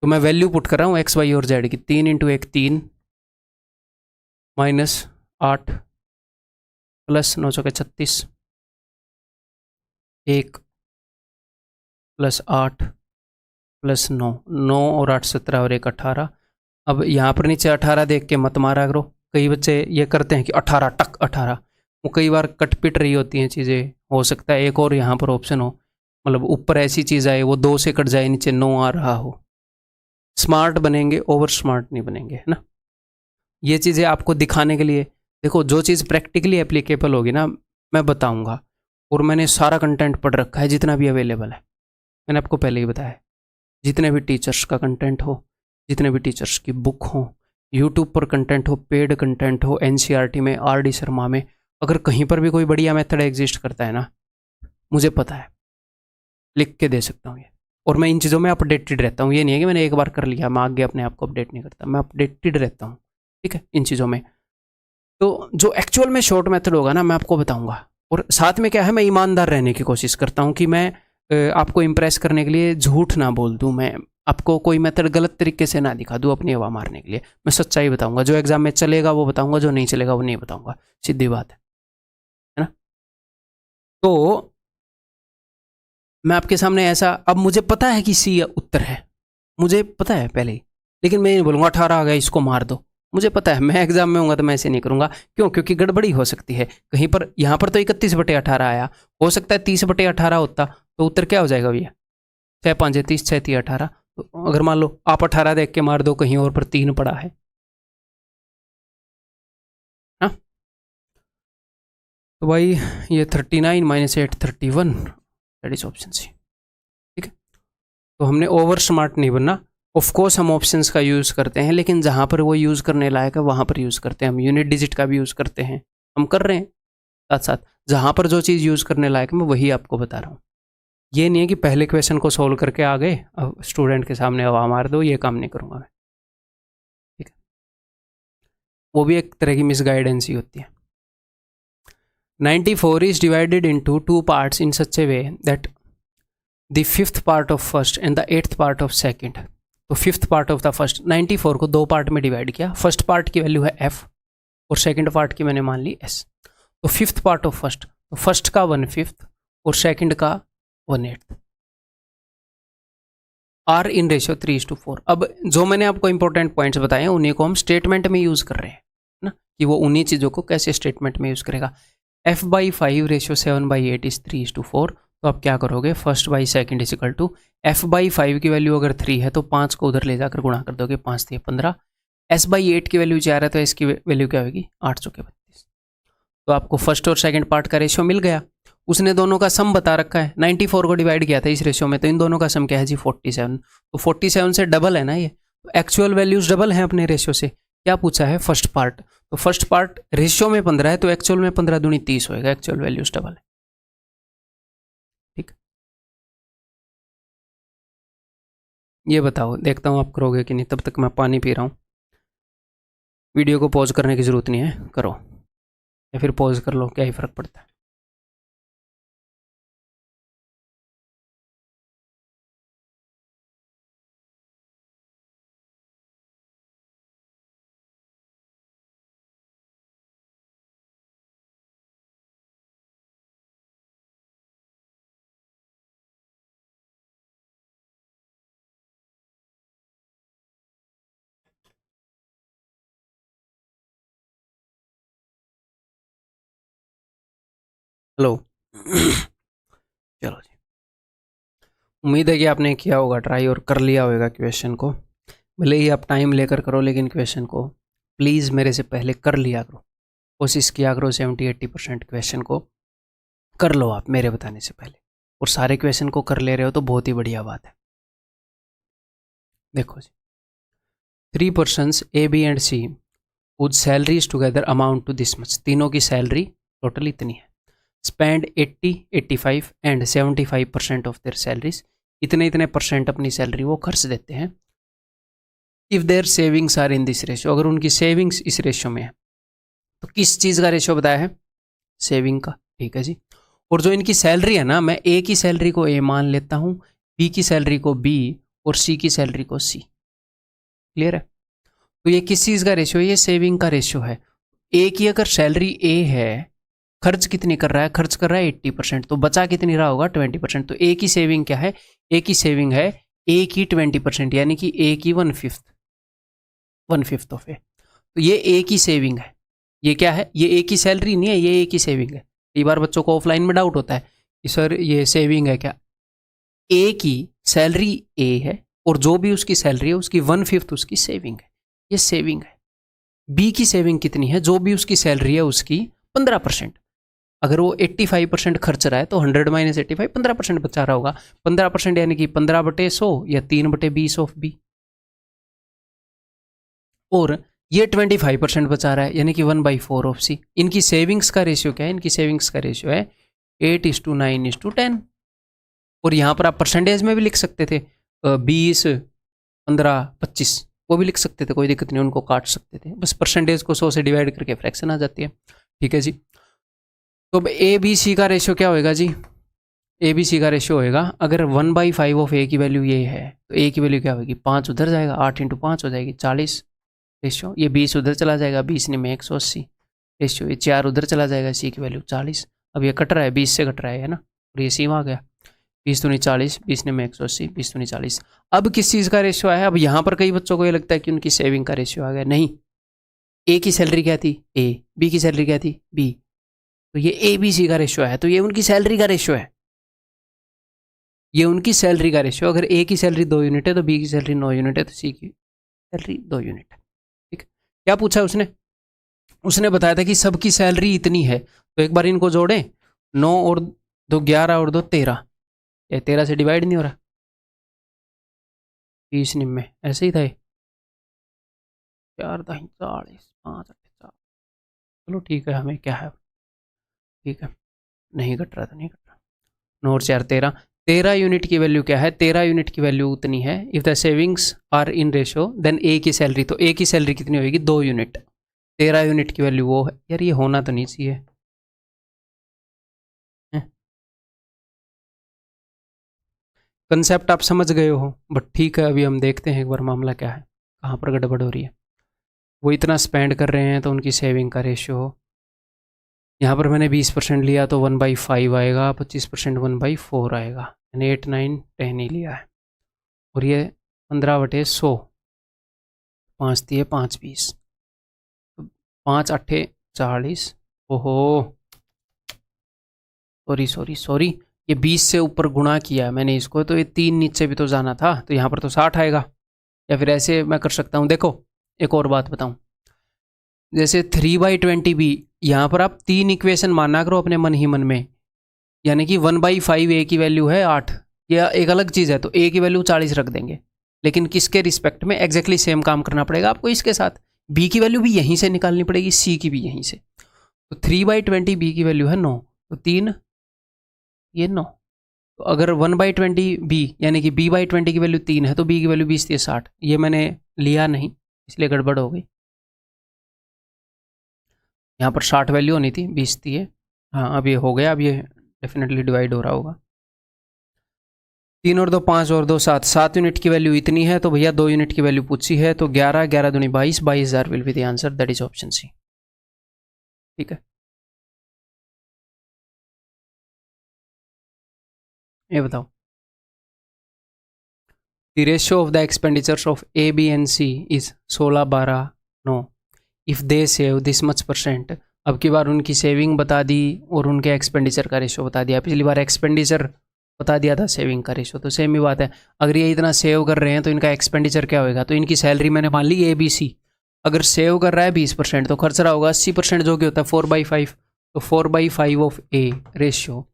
तो मैं वैल्यू पुट कर रहा हूँ एक्स वाई और जेड की, 3 इंटू 1 3 -8 प्लस 9 चौके 36 1 प्लस 8 प्लस 9 9 और 8 17 और 1 18। अब यहाँ पर नीचे 18 देख के मत मारा करो, कई बच्चे ये करते हैं कि 18 टक 18, वो कई बार कट पिट रही होती हैं चीज़ें, हो सकता है एक और यहाँ पर ऑप्शन हो, मतलब ऊपर ऐसी चीज़ आए वो 2 से कट जाए, नीचे 9 आ रहा हो। स्मार्ट बनेंगे, ओवर स्मार्ट नहीं बनेंगे, है ना। ये चीज़ें आपको दिखाने के लिए, देखो जो चीज़ प्रैक्टिकली एप्लीकेबल होगी ना मैं बताऊंगा, और मैंने सारा कंटेंट पढ़ रखा है जितना भी अवेलेबल है, मैंने आपको पहले ही बताया, जितने भी टीचर्स का कंटेंट हो, जितने भी टीचर्स की बुक हो, यूट्यूब पर कंटेंट हो, पेड कंटेंट हो, एनसीईआरटी में, आरडी शर्मा में, अगर कहीं पर भी कोई बढ़िया मेथड एग्जिस्ट करता है ना, मुझे पता है, लिख के दे सकता हूँ ये। और मैं इन चीज़ों में अपडेटेड रहता हूँ, ये नहीं है कि मैंने एक बार कर लिया मैं आगे अपने आप को अपडेट नहीं करता, मैं अपडेटेड रहता हूँ, ठीक है, इन चीज़ों में। तो जो एक्चुअल में शॉर्ट मेथड होगा ना मैं आपको बताऊंगा, और साथ में क्या है, मैं ईमानदार रहने की कोशिश करता हूँ कि मैं आपको इम्प्रेस करने के लिए झूठ ना बोल दूँ, मैं आपको कोई मेथड गलत तरीके से ना दिखा दूँ अपनी हवा मारने के लिए, मैं सच्चाई बताऊंगा, जो एग्जाम में चलेगा वो बताऊंगा, जो नहीं चलेगा वो नहीं बताऊंगा, सीधी बात है ना। तो मैं आपके सामने ऐसा, अब मुझे पता है कि सी उत्तर है, मुझे पता है पहले ही, लेकिन मैं नहीं बोलूँगा 18 आ गया इसको मार दो, मुझे पता है मैं एग्जाम में होऊंगा तो मैं ऐसे नहीं करूंगा। क्यों? क्योंकि गड़बड़ी हो सकती है कहीं पर, यहाँ पर तो 31/18 आया, हो सकता है 30/18 होता, तो उत्तर क्या हो जाएगा भैया, 6 5 30 6 3 18। तो अगर मान लो आप 18 देख के मार दो, कहीं और पर 3 पड़ा है ना, तो भाई ये 39 - 8 31, दैट इज ऑप्शन सी, ठीक है। तो हमने ओवर स्मार्ट नहीं बनना, ऑफ कोर्स हम ऑप्शंस का यूज़ करते हैं, लेकिन जहाँ पर वो यूज़ करने लायक है वहाँ पर यूज़ करते हैं, हम यूनिट डिजिट का भी यूज़ करते हैं, हम कर रहे हैं साथ साथ, जहाँ पर जो चीज़ यूज़ करने लायक मैं वही आपको बता रहा हूँ। ये नहीं है कि पहले क्वेश्चन को सोल्व करके आ गए अब स्टूडेंट के सामने हवा मार दो, ये काम नहीं करूँगा मैं, ठीक है, वो भी एक तरह की मिसगाइडेंस ही होती है। 94 is divided into 2 parts in such a way that the 5th part of first and the 8th part of second। तो 5th part of the first, 94 को 2 पार्ट में डिवाइड किया, फर्स्ट पार्ट की वैल्यू है f और second part की मैंने मान ली s। तो 5th part of first, तो फर्स्ट का 1/5 और सेकंड का 1/8 आर इन रेशियो 3:4। अब जो मैंने आपको इंपॉर्टेंट पॉइंट्स बताए हैं उन्हीं को हम स्टेटमेंट में यूज़ कर रहे हैं ना, कि वो उन्हीं चीज़ों को कैसे स्टेटमेंट में यूज़ करेगा। f/5 रेशियो 7/8 इज 3:4, तो आप क्या करोगे, first by second is equal to f/5 की वैल्यू अगर 3 है तो 5 को उधर ले जाकर गुणा कर दोगे, 5 3 15, s/8 की वैल्यू 4 है तो इसकी वैल्यू क्या होगी, 8 चौके 32। तो आपको फर्स्ट और सेकंड पार्ट का रेशियो मिल गया, उसने दोनों का सम बता रखा है, 94 को डिवाइड किया था इस रेशियो में, तो इन दोनों का सम क्या है जी 47, तो 47 से डबल है ना ये, तो एक्चुअल वैल्यूज डबल हैं अपने रेशियो से। क्या पूछा है, फर्स्ट पार्ट, तो फर्स्ट पार्ट रेशियो में 15 है तो एक्चुअल में 15 दूनी 30 होएगा, एक्चुअल वैल्यूज डबल है, ठीक। ये बताओ, देखता हूँ आप करोगे कि नहीं, तब तक मैं पानी पी रहा हूँ। वीडियो को पॉज करने की ज़रूरत नहीं है, करो या फिर पॉज कर लो, क्या ही फ़र्क पड़ता है। हेलो चलो जी, उम्मीद है कि आपने किया होगा ट्राई और कर लिया होगा क्वेश्चन को, भले ही आप टाइम लेकर करो, लेकिन क्वेश्चन को प्लीज़ मेरे से पहले कर लिया करो, कोशिश किया करो 70-80% क्वेश्चन को कर लो आप मेरे बताने से पहले, और सारे क्वेश्चन को कर ले रहे हो तो बहुत ही बढ़िया बात है। देखो जी, 3 persons A, B and C whose salaries together amount to this much, तीनों की सैलरी टोटल इतनी है, spend 80, 85 and 75% of their salaries, इतने इतने परसेंट अपनी सैलरी वो खर्च देते हैं। If their savings are in this ratio, अगर उनकी सेविंग्स इस रेशियो में है, तो किस चीज़ का रेशियो बताया है, सेविंग का, ठीक है जी। और जो इनकी सैलरी है ना, मैं ए की सैलरी को ए मान लेता हूँ, बी की सैलरी को बी और सी की सैलरी को सी, क्लियर है? तो ये किस चीज़ का रेशियो है? ये सेविंग का रेशियो है। ए की अगर सैलरी ए है, खर्च कितनी कर रहा है? खर्च कर रहा है 80%, तो बचा कितनी रहा होगा? 20%। तो ए की सेविंग क्या है? ए की सेविंग है ए की 20%, यानी कि ए की 1/5 ऑफ ए। तो ये ए की सेविंग है। ये क्या है? ये ए की सैलरी नहीं है, ये ए की सेविंग है। कई बार बच्चों को ऑफलाइन में डाउट होता है कि सर ये सेविंग है क्या? ए की सैलरी ए है और जो भी उसकी सैलरी है उसकी 1/5 उसकी सेविंग है, ये सेविंग है। बी की सेविंग कितनी है? जो भी उसकी सैलरी है उसकी 15%। अगर वो 85% खर्च रहा है तो 100 - 85 15% बचा रहा होगा। 15% यानी कि 15/100 या 3/20 ऑफ बी। और ये 25% बचा रहा है यानी कि 1/4 ऑफ सी। इनकी सेविंग्स का रेशियो क्या है? इनकी सेविंग्स का रेशियो है 8:9:10। और यहाँ पर आप परसेंटेज में भी लिख सकते थे, 20, 15, 25 वो भी लिख सकते थे, कोई दिक्कत नहीं, उनको काट सकते थे। बस परसेंटेज को 100 से डिवाइड करके फ्रैक्शन आ जाती है। ठीक है जी। तो अब ए बी सी का रेशियो क्या होएगा जी? ए बी सी का रेशियो होएगा, अगर 1/5 ऑफ ए की वैल्यू ये है तो ए की वैल्यू क्या होगी? 5 उधर जाएगा, 8 × 5 हो जाएगी 40 रेशियो। ये 20 उधर चला जाएगा, 20 में 180 रेशियो। ये 4 उधर चला जाएगा, सी की वैल्यू 40। अब ये कट रहा है, 20 से कट रहा है ना, और ये सी में आ गया। 20 दूनी 40, 20 में 180, 20 दूनी 40। अब किस चीज़ का रेशियो आया? अब यहाँ पर कई बच्चों को ये लगता है कि उनकी सेविंग का रेशियो आ गया। नहीं, ए की सैलरी क्या थी? ए। बी की सैलरी क्या थी? बी। तो ये ए बी सी का रेशियो है, तो ये उनकी सैलरी का रेशियो है। ये उनकी सैलरी का रेशियो। अगर ए की सैलरी 2 यूनिट है तो बी की सैलरी 9 यूनिट है, तो सी की सैलरी 2 यूनिट है। ठीक। क्या पूछा उसने? उसने बताया था कि सबकी सैलरी इतनी है, तो एक बार इनको जोड़ें, 9 और 2 11 और 2 13। ये 13 से डिवाइड नहीं हो रहा, 30 में ऐसे ही था। 4 दाही 40, 5 8 4। चलो ठीक है, हमें क्या है, ठीक है, नहीं कट रहा था, नहीं कट रहा। 9 और 4 13। 13 यूनिट की वैल्यू क्या है? 13 यूनिट की वैल्यू उतनी है, if the savings are in ratio then A की सैलरी। तो ए की सैलरी कितनी होगी? 2 यूनिट। 13 यूनिट की वैल्यू वो है। यार ये होना तो नहीं चाहिए। कंसेप्ट आप समझ गए हो, बट ठीक है, अभी हम देखते हैं एक बार मामला क्या है, कहाँ पर गड़बड़ हो रही है। वो इतना स्पेंड कर रहे हैं तो उनकी सेविंग का रेशियो, यहाँ पर मैंने 20% लिया तो 1/5 आएगा, 25% 1/4 आएगा, यानी 8 9 10 ही लिया है। और ये 15/100, 5 दिए 5 20, 5 8 40। ओहो सॉरी सॉरी सॉरी, ये 20 से ऊपर गुणा किया है मैंने इसको, तो ये 3 नीचे भी तो जाना था, तो यहाँ पर तो 60 आएगा। या फिर ऐसे मैं कर सकता हूँ, देखो एक और बात बताऊँ, जैसे 3/20 भी, यहाँ पर आप 3 इक्वेशन माना करो अपने मन ही मन में, यानी कि 1/5 ए की वैल्यू है 8, या एक अलग चीज़ है तो ए की वैल्यू 40 रख देंगे, लेकिन किसके रिस्पेक्ट में? एग्जैक्टली सेम काम करना पड़ेगा आपको इसके साथ। बी की वैल्यू भी यहीं से निकालनी पड़ेगी, सी की भी यहीं से। तो 3/20 बी की वैल्यू है 9, तो 3 ये 9। तो अगर 1/20 बी यानी कि b/20 की वैल्यू 3 है तो बी की वैल्यू 20 थी 60। ये मैंने लिया नहीं इसलिए गड़बड़ हो गई, यहाँ पर 60 वैल्यू होनी थी, 20 थी ये। हाँ अब ये हो गया, अब ये डेफिनेटली डिवाइड हो रहा होगा। 3 और 2 5 और 2 7, 7 यूनिट की वैल्यू इतनी है, तो भैया 2 यूनिट की वैल्यू पूछी है, तो 11 11 दूनी 22, 22,000 will be the answer, that is option C. ठीक है, ये बताओ, the ratio of the expenditures of A B and C is 16 12 9 if they save this much %। अब की बार उनकी सेविंग बता दी और उनके एक्सपेंडिचर का रेशियो बता दिया। पिछली बार एक्सपेंडिचर बता दिया था, सेविंग का रेशियो, तो सेम ही बात है। अगर ये इतना सेव कर रहे हैं तो इनका एक्सपेंडिचर क्या होगा? तो इनकी सैलरी मैंने मान ली ए बी सी, अगर सेव कर रहा है 20% तो खर्च रहा होगा 80%, जो कि होता है 4/5। तो 4/5 ऑफ ए रेशियो,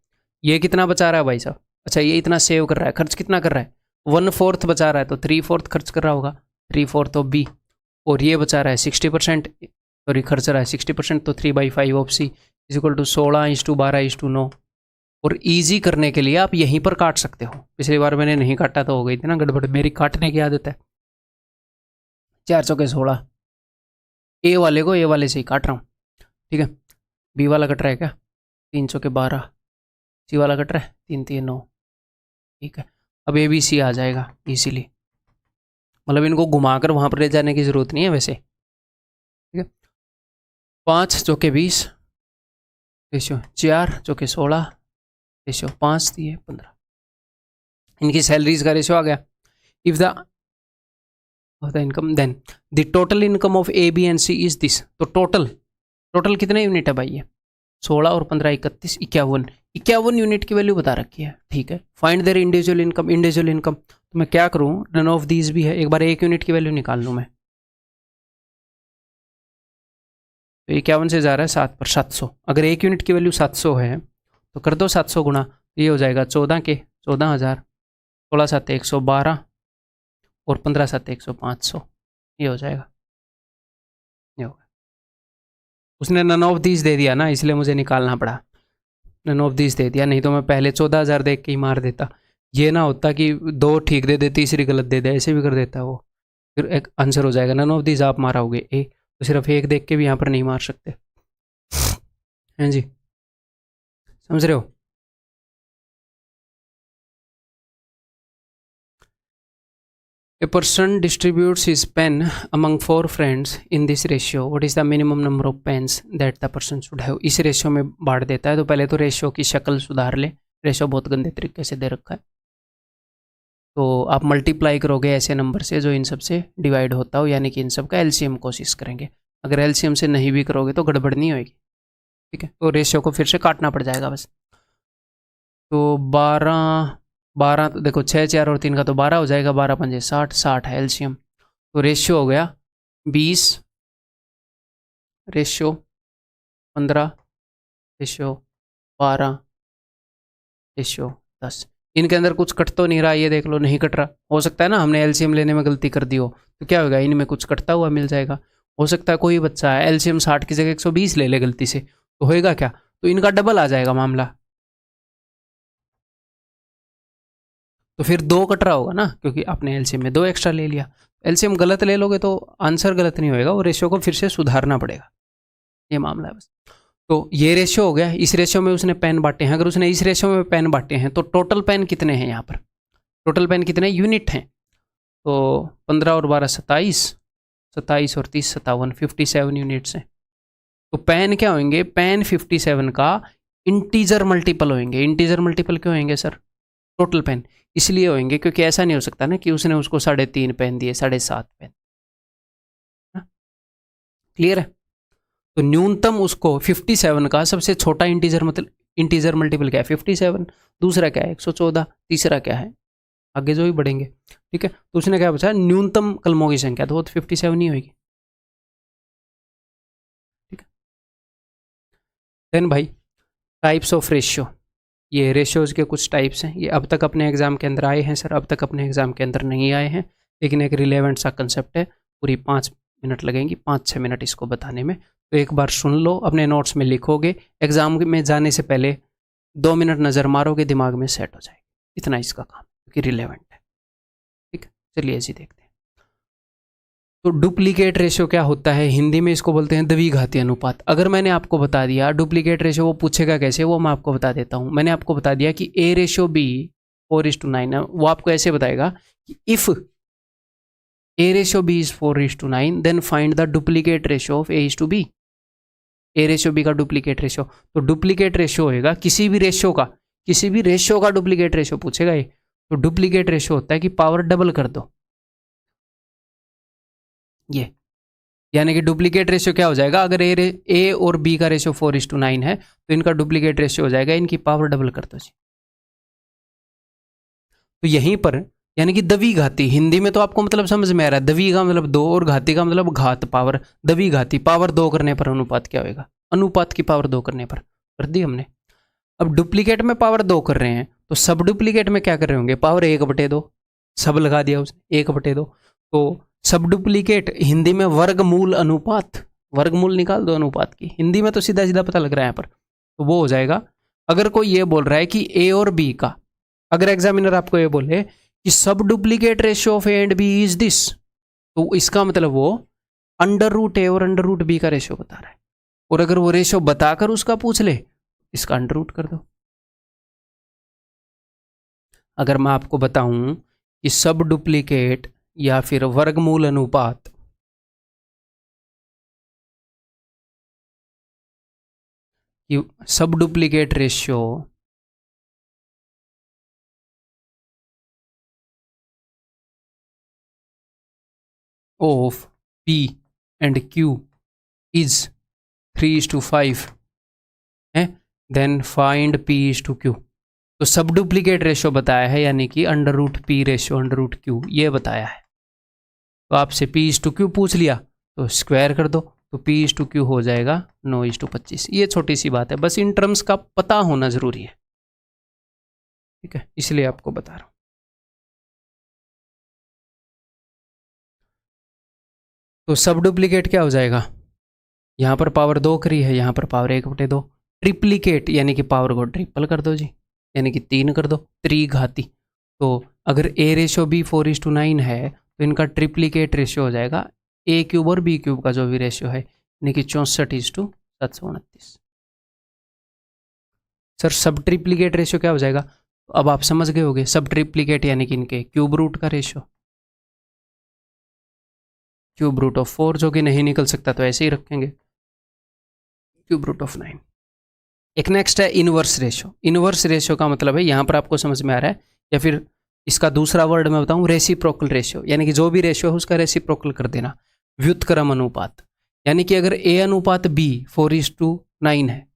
ये कितना बचा रहा है भाई साहब? अच्छा ये इतना सेव कर रहा है, खर्च कितना कर रहा है? 1/4 बचा रहा है, तो 3/4 खर्च कर रहा होगा, 3/4 ऑफ बी। और ये बचा रहा है 60%, सॉरी खर्च रहा है 60%, तो 3/5 of C is equal to 16:12:9। और इजी करने के लिए आप यहीं पर काट सकते हो, पिछली बार मैंने नहीं काटा तो हो गई थी ना गड़बड़, मेरी काटने की आदत है। 4 चौके 16, ए वाले को ए वाले से ही काट रहा हूँ, ठीक है। बी वाला कट रहा है क्या? 3 चौके 12, सी वाला कट रहा है 3 3 9, ठीक है। अब ए बी सी आ जाएगा इजीली, मतलब इनको घुमाकर वहाँ पर ले जाने की ज़रूरत नहीं है वैसे, ठीक है। 5 चौके 20 रेशियो 4 चौके 16 रेशियो 5 दिए 15। इनकी सैलरीज का रेशियो आ गया। If the income then the total income of A B and C is this. तो टोटल कितने यूनिट है भाई? ये 16 और 15 31 51 यूनिट की वैल्यू बता रखी है, ठीक है। Find their individual income. तो मैं क्या करूं, नन ऑफ दीज भी है, एक बार एक यूनिट की वैल्यू निकाल लूं मैं। तो 51 से जा रहा है 7 पर 700। अगर एक यूनिट की वैल्यू 700 है तो कर दो 700 गुणा, ये हो जाएगा 14,000। 16 7 112 और 15 7 100 ये हो जाएगा, ये होगा। उसने नन ऑफ दीज दे दिया ना, इसलिए मुझे निकालना पड़ा। नन ऑफ दीज दे दिया, नहीं तो मैं पहले 14,000 देख के ही मार देता। ये ना होता कि 2 ठीक दे दे, तीसरी गलत दे दे, ऐसे भी कर देता वो, फिर एक आंसर हो जाएगा। नन ऑफ दीज आप माराओगे ए, तो सिर्फ एक देख के भी यहाँ पर नहीं मार सकते, हैं जी, समझ रहे हो? A person distributes his pen among 4 friends in this ratio. What is the minimum number of pens that the person should have? इस रेशियो में बांट देता है। तो पहले तो रेशियो की शक्ल सुधार ले, रेशियो बहुत गंदे तरीके से दे रखा है। तो आप मल्टीप्लाई करोगे ऐसे नंबर से जो इन सब से डिवाइड होता हो, यानी कि इन सब का एलसीएम कोशिश करेंगे। अगर एलसीएम से नहीं भी करोगे तो गड़बड़ नहीं होगी, ठीक है। तो रेशियो को फिर से काटना पड़ जाएगा बस। तो 12 तो देखो 6 4 और 3 का तो 12 हो जाएगा, 12 पंजे 60 है एलसीएम। तो रेशियो हो गया 20 रेशियो 15 रेशियो 12 रेशियो 10। इनके अंदर कुछ कट तो नहीं रहा, ये देख लो, नहीं कट रहा। हो सकता है ना हमने एलसीएम लेने में गलती कर दी हो, तो क्या होगा, इनमें कुछ कटता हुआ मिल जाएगा। हो सकता है कोई बच्चा है एलसीएम 60 की जगह 120 ले ले गलती से, तो होएगा क्या, तो इनका डबल आ जाएगा मामला। तो फिर 2 कट रहा होगा ना, क्योंकि आपने एलसीएम में 2 एक्स्ट्रा ले लिया। एलसीएम गलत ले लोगे तो आंसर गलत नहीं होएगा, वो रेशियो को फिर से सुधारना पड़ेगा, ये मामला है बस। तो ये रेशियो हो गया। इस रेशियो में उसने पेन बांटे हैं, अगर उसने इस रेशियो में पेन बांटे हैं तो टोटल पेन कितने हैं यहाँ पर, टोटल पेन कितने यूनिट हैं? तो 15 और 12 27, 27 और 30 57, 57 यूनिट्स हैं। तो पेन क्या होंगे, पेन 57 का इंटीजर मल्टीपल होंगे। इंटीजर मल्टीपल क्यों होंगे सर? टोटल पेन इसलिए होंगे क्योंकि ऐसा नहीं हो सकता ना कि उसने उसको 3.5 पेन दिए, 7.5 पेन। क्लियर है? तो न्यूनतम उसको 57 का सबसे छोटा इंटीजर मल्टीपल क्या है 57, दूसरा क्या है 114, तीसरा क्या है, आगे जो भी बढ़ेंगे, ठीक है। तो उसने क्या पूछा, न्यूनतम कलमों की संख्या, तो वो 57 ही होगी, ठीक है। देन भाई टाइप्स ऑफ रेशियो, ये रेशियोज के कुछ टाइप्स हैं। ये अब तक अपने एग्जाम के अंदर आए हैं सर, अब तक अपने एग्जाम के अंदर नहीं आए हैं, लेकिन एक रिलेवेंट सा कंसेप्ट है। पूरी 5 मिनट लगेंगी, 5-6 मिनट इसको बताने में। तो एक बार सुन लो, अपने नोट्स में लिखोगे, एग्जाम में जाने से पहले 2 मिनट नज़र मारोगे, दिमाग में सेट हो जाएगा। इतना इसका काम, क्योंकि रिलेवेंट है, ठीक है। चलिए ऐसे देखते हैं। तो डुप्लीकेट रेशियो क्या होता है, हिंदी में इसको बोलते हैं द्विघाती अनुपात। अगर मैंने आपको बता दिया डुप्लीकेट रेशियो, वो पूछेगा कैसे, वो मैं आपको बता देता हूँ। मैंने आपको बता दिया कि A रेशियो B 4:9 है, वो आपको ऐसे बताएगा कि if A ratio B is 4:9 then find the duplicate ratio of A:B। A ratio B का डुप्लीकेट रेशियो, तो डुप्लीकेट रेशियो होएगा किसी भी रेशियो का डुप्लीकेट रेशियो पूछेगा ये। तो डुप्लीकेट रेशियो होता है कि पावर डबल कर दो, ये यानी कि डुप्लीकेट रेशियो क्या हो जाएगा, अगर ए और बी का रेशियो 4:9 है तो इनका डुप्लीकेट रेशियो हो जाएगा, इनकी पावर डबल कर दो जी। तो यहीं पर यानी कि द्विघाती, हिंदी में तो आपको मतलब समझ में आ रहा है, द्वि का मतलब 2 और घाती का मतलब घात पावर। द्विघाती पावर 2 करने पर अनुपात क्या होगा, अनुपात की पावर 2 करने पर कर दी हमने। अब डुप्लीकेट में पावर 2 कर रहे हैं, तो सब डुप्लीकेट में क्या कर रहे होंगे, पावर 1/2, सब लगा दिया उसने 1/2। तो सब डुप्लीकेट हिंदी में वर्गमूल अनुपात, वर्गमूल निकाल दो अनुपात की, हिंदी में तो सीधा सीधा पता लग रहा है यहाँ पर। तो वो हो जाएगा, अगर कोई ये बोल रहा है कि ए और बी का, अगर एग्जामिनर आपको ये बोले कि सब duplicate ratio of A and B is this, तो इसका मतलब वो √A और √B का रेशियो बता रहा है। और अगर वो रेशियो बताकर उसका पूछ ले, इसका √ कर दो। अगर मैं आपको बताऊं कि सब डुप्लीकेट या फिर वर्गमूल अनुपात कि सब duplicate ratio of P and Q is 3:5 है, देन फाइंड P/Q। तो सब डुप्लीकेट रेशियो बताया है, यानी कि √P रेशियो √Q ये बताया है। तो आपसे P/Q पूछ लिया तो स्क्वायर कर दो, तो P/Q हो जाएगा 9:25। ये छोटी सी बात है, बस इन टर्म्स का पता होना जरूरी है, ठीक है, इसलिए आपको बता रहा हूं। तो सब डुप्लीकेट क्या हो जाएगा, यहाँ पर पावर 2 करी है, यहाँ पर पावर 1/2। ट्रिप्लीकेट यानी कि पावर को ट्रिपल कर दो जी, यानी कि 3 कर दो, त्रिघाती। तो अगर A रेशियो B 4:9 है तो इनका ट्रिप्लीकेट रेशियो हो जाएगा A³ और B³ का जो भी रेशियो है, यानी कि 64:729। सर सब ट्रिप्लीकेट रेशियो क्या हो जाएगा, अब आप समझ गए होंगे। सब ट्रिप्लीकेट यानी कि इनके क्यूब रूट का रेशियो, क्यूब रूट ऑफ 4 जो कि नहीं निकल सकता तो ऐसे ही रखेंगे, क्यूब रूट ऑफ 9। एक नेक्स्ट है इनवर्स रेशियो। इनवर्स रेशियो का मतलब है, यहाँ पर आपको समझ में आ रहा है, या फिर इसका दूसरा वर्ड मैं बताऊँ, रेसिप्रोकल रेशियो, यानी कि जो भी रेशियो है उसका रेसिप्रोकल कर देना। व्युत्क्रम अनुपात, यानी कि अगर A अनुपात B 4:9 है,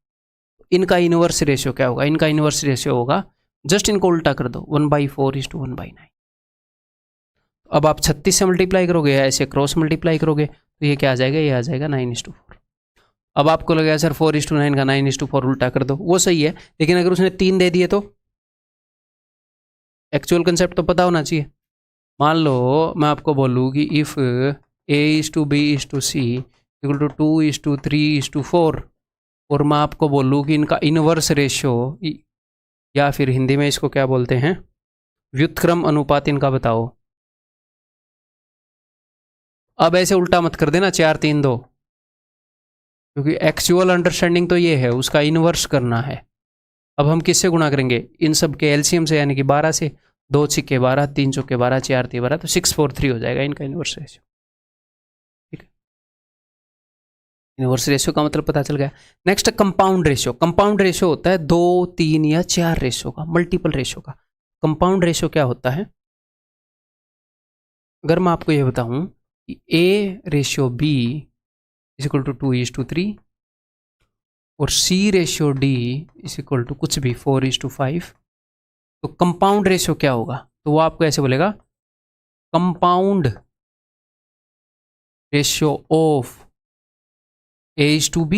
इनका इनवर्स रेशियो क्या होगा, इनका इनवर्स रेशियो होगा, जस्ट इनको उल्टा कर दो, 1/4:1/9। अब आप 36 से मल्टीप्लाई करोगे या ऐसे क्रॉस मल्टीप्लाई करोगे तो ये क्या आ जाएगा, ये आ जाएगा 9:4। अब आपको लगेगा सर 4:9 का 9:4 उल्टा कर दो, वो सही है, लेकिन अगर उसने 3 दे दिए तो एक्चुअल कंसेप्ट तो पता होना चाहिए। मान लो मैं आपको बोलूँ कि इफ़ A/B/C = 2:3:4 और मैं आपको बोलूँ कि इनका इनवर्स रेशियो, या फिर हिंदी में इसको क्या बोलते हैं, व्युत्क्रम अनुपात इनका बताओ। अब ऐसे उल्टा मत कर देना 4:3:2, क्योंकि एक्चुअल अंडरस्टैंडिंग तो ये है, उसका इनवर्स करना है। अब हम किससे गुणा करेंगे, इन सब के एलसीएम से, यानी कि 12 से। 2 छिक्के 12, 3 चौके 12, 4 3 12, तो 643 हो जाएगा इनका इनवर्स रेशियो, ठीक है। इनवर्स रेशियो का मतलब पता चल गया। Next compound ratio. Compound ratio होता है 2, 3 या 4 रेशियो का, मल्टीपल रेशियो का। कंपाउंड रेशियो क्या होता है, अगर मैं आपको ये बताऊं कि A/B = 2:3 और C/D = कुछ भी 4:5, तो कंपाउंड रेशियो क्या होगा, तो वो आपको ऐसे बोलेगा, compound ratio of A/B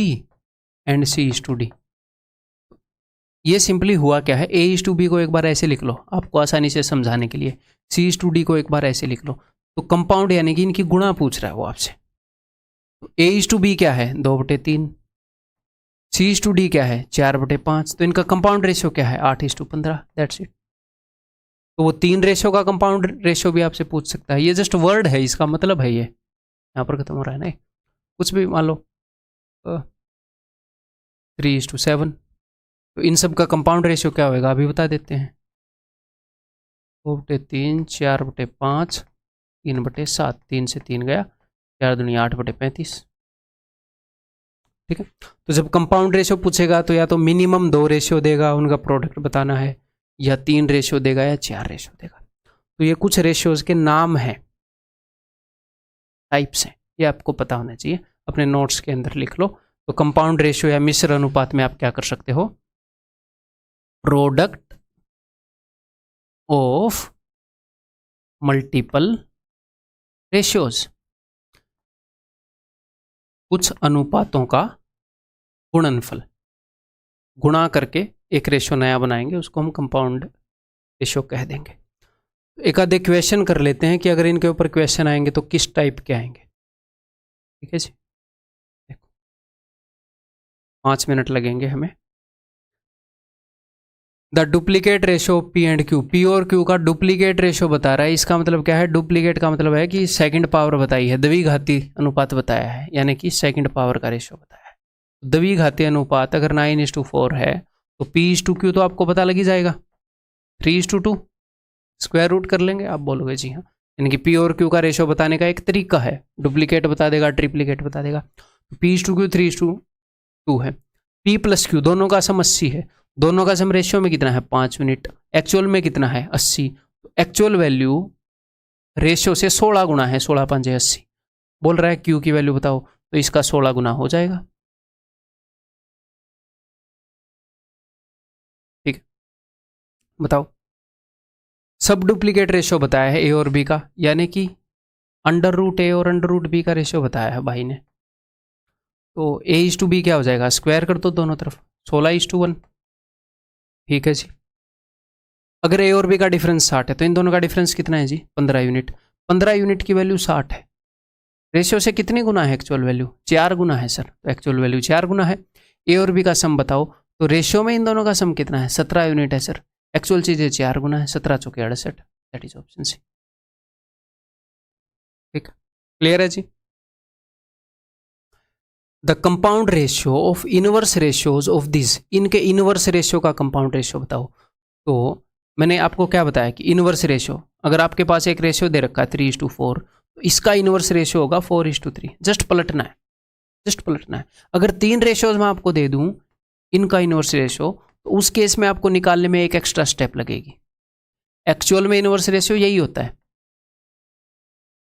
and C/D। ये सिंपली हुआ क्या है, A/B को एक बार ऐसे लिख लो आपको आसानी से समझाने के लिए, C/D को एक बार ऐसे लिख लो। तो कंपाउंड यानी कि इनकी गुणा पूछ रहा है वो आपसे। तो A/B क्या है, 2/3। C/D क्या है, 4/5। तो इनका कंपाउंड रेशियो क्या है, 8:15। That's it. तो वो 3 रेशियो का कंपाउंड रेशियो भी आपसे पूछ सकता है, ये जस्ट वर्ड है, इसका मतलब है ये यहाँ पर खत्म हो रहा है ना। कुछ भी मान लो 3:7, तो इन सब का कंपाउंड रेशियो क्या होगा अभी बता देते हैं, 2/3, 4/5, 3/7, 3 से 3 गया, 4 दूनी 8/35, ठीक है। तो जब कंपाउंड रेशियो पूछेगा तो या तो मिनिमम 2 रेशियो देगा, उनका प्रोडक्ट बताना है, या 3 रेशियो देगा, या 4 रेशियो देगा। तो ये कुछ रेशियोज के नाम हैं, टाइप्स हैं, ये आपको पता होना चाहिए, अपने नोट्स के अंदर लिख लो। तो कंपाउंड रेशियो या मिश्र अनुपात में आप क्या कर सकते हो, प्रोडक्ट ऑफ मल्टीपल रेशियोज, कुछ अनुपातों का गुणनफल, गुणा करके एक रेशियो नया बनाएंगे, उसको हम कंपाउंड रेशियो कह देंगे। एक आधे क्वेश्चन कर लेते हैं कि अगर इनके ऊपर क्वेश्चन आएंगे तो किस टाइप के आएंगे, ठीक है जी। देखो 5 मिनट लगेंगे हमें। The duplicate ratio P and Q, P और Q का डुप्लीकेट रेशियो बता रहा है। इसका मतलब क्या है, डुप्लीकेट का मतलब है कि सेकंड पावर बताई है, द्विघाती अनुपात बताया है, यानी कि सेकंड पावर का रेशियो बताया है। द्विघाती अनुपात अगर 9:4 है तो P/Q तो आपको पता लग ही जाएगा, 3:2, स्क्वायर रूट कर लेंगे, आप बोलोगे जी हाँ। यानी कि पी और क्यू का रेशो बताने का एक तरीका है, डुप्लीकेट बता देगा, ट्रिप्लीकेट बता देगा। पी इज टू क्यू 3:2 है। पी प्लस क्यू दोनों का सम 80 है, दोनों का सम रेशियो में कितना है 5 यूनिट, एक्चुअल में कितना है 80, तो एक्चुअल वैल्यू रेशियो से 16 गुना है, 16 5 80। बोल रहा है क्यू की वैल्यू बताओ, तो इसका 16 गुना हो जाएगा। ठीक है, बताओ। सब डुप्लीकेट रेशियो बताया है ए और बी का, यानी कि अंडर रूट ए और अंडर रूट बी का रेशियो बताया है भाई ने। तो ए इज टू बी क्या हो जाएगा, स्क्वायर कर दो दोनों तरफ, 16:1। ठीक है जी। अगर ए और बी का डिफरेंस 60 है तो इन दोनों का डिफरेंस कितना है जी 15 यूनिट। 15 यूनिट की वैल्यू 60 है, रेशियो से कितनी गुना है एक्चुअल वैल्यू, 4 गुना है सर, तो एक्चुअल वैल्यू 4 गुना है। ए और बी का सम बताओ, तो रेशियो में इन दोनों का सम कितना है 17 यूनिट है सर, एक्चुअल चीज़ें 4 गुना है, 17 चौके 68, दैट इज ऑप्शन सी। ठीक, क्लियर है जी। The compound ratio of inverse ratios of this, इनके इनवर्स रेशियो का कंपाउंड रेशियो बताओ। तो मैंने आपको क्या बताया कि इनवर्स रेशियो, अगर आपके पास एक रेशियो दे रखा है 3:4, तो इसका इनवर्स रेशियो होगा 4:3। जस्ट पलटना है, जस्ट पलटना है। अगर 3 रेशियोज मैं आपको दे दूं इनका इनवर्स रेशियो, तो उस केस में आपको निकालने में एक एक्स्ट्रा स्टेप लगेगी। एक्चुअल में इनवर्स रेशियो यही होता है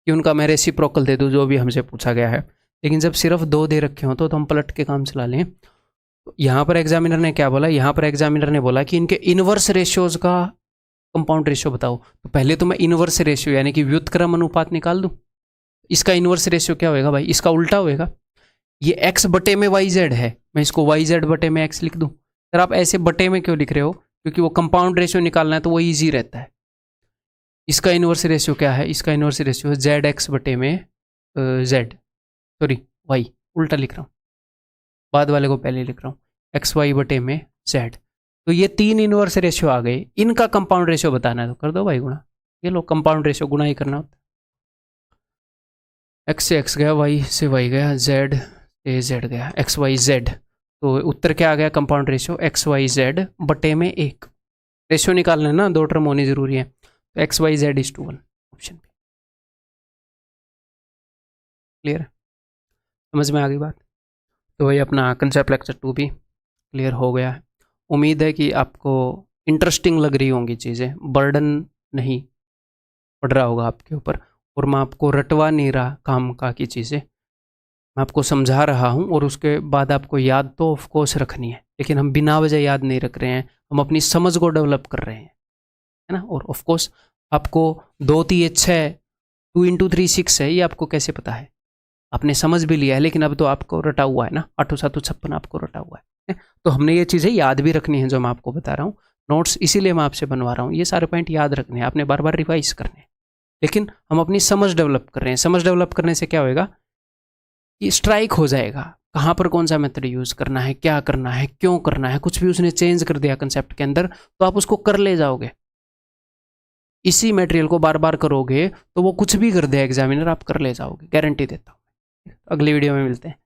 कि उनका मैं रेसिप्रोकल दे दूं जो भी हमसे पूछा गया है, लेकिन जब सिर्फ 2 दे रखे हो तो हम पलट के काम चला लें। तो यहाँ पर एग्जामिनर ने क्या बोला, यहाँ पर एग्जामिनर ने बोला कि इनके इनवर्स रेशियोज का कंपाउंड रेशियो बताओ। तो पहले तो मैं इनवर्स रेशियो यानी कि व्युत्क्रम अनुपात निकाल दूं। इसका इनवर्स रेशियो क्या होएगा भाई, इसका उल्टा होएगा। ये x बटे में वाई जेड है, मैं इसको वाई जेड बटे में x लिख दूं। सर आप ऐसे बटे में क्यों लिख रहे हो, क्योंकि वो कंपाउंड रेशियो निकालना है तो वो ईजी रहता है। इसका इनवर्स रेशियो क्या है, इसका इनवर्स रेशियो जेड एक्स बटे में जेड, सॉरी वाई, उल्टा लिख रहा हूँ, बाद वाले को पहले लिख रहा हूँ, एक्स वाई बटे में जेड। तो ये 3 इनवर्स रेशियो आ गए, इनका कंपाउंड रेशियो बताना है तो कर दो भाई गुणा। ये लो कंपाउंड रेशियो गुणा ही करना होता है। एक्स से एक्स गया, वाई से वाई गया, जेड से जेड गया, एक्स वाई जेड। तो उत्तर क्या आ गया, compound ratio X Y Z बटे में 1। रेशियो निकालना है ना, 2 टर्म होनी जरूरी है, तो X Y Z is to 1, option B. Clear है, समझ में आ गई बात। तो वही अपना कंसेप्ट लेक्चर 2 भी क्लियर हो गया है। उम्मीद है कि आपको इंटरेस्टिंग लग रही होंगी चीज़ें, बर्डन नहीं पड़ रहा होगा आपके ऊपर, और मैं आपको रटवा नहीं रहा काम का की चीज़ें, मैं आपको समझा रहा हूँ, और उसके बाद आपको याद तो ऑफ कोर्स रखनी है, लेकिन हम बिना वजह याद नहीं रख रहे हैं, हम अपनी समझ को डेवलप कर रहे हैं, है ना। और ऑफ कोर्स आपको 2 3 6 2 × 3 6 है, ये आपको कैसे पता है, आपने समझ भी लिया है, लेकिन अब तो आपको रटा हुआ है ना, 8 7 56 आपको रटा हुआ है। तो हमने ये चीज़ें याद भी रखनी है जो मैं आपको बता रहा हूँ, नोट्स इसीलिए मैं आपसे बनवा रहा हूँ, ये सारे पॉइंट याद रखने हैं, आपने बार बार रिवाइज करने हैं, लेकिन हम अपनी समझ डेवलप कर रहे हैं। समझ डेवलप करने से क्या होएगा कि स्ट्राइक हो जाएगा, कहाँ पर कौन सा मेथड यूज़ करना है, क्या करना है, क्यों करना है, कुछ भी उसने चेंज कर दिया कंसेप्ट के अंदर तो आप उसको कर ले जाओगे। इसी मटेरियल को बार बार करोगे तो वो कुछ भी कर दे एग्जामिनर, आप कर ले जाओगे, गारंटी देता हूँ। अगली वीडियो में मिलते हैं।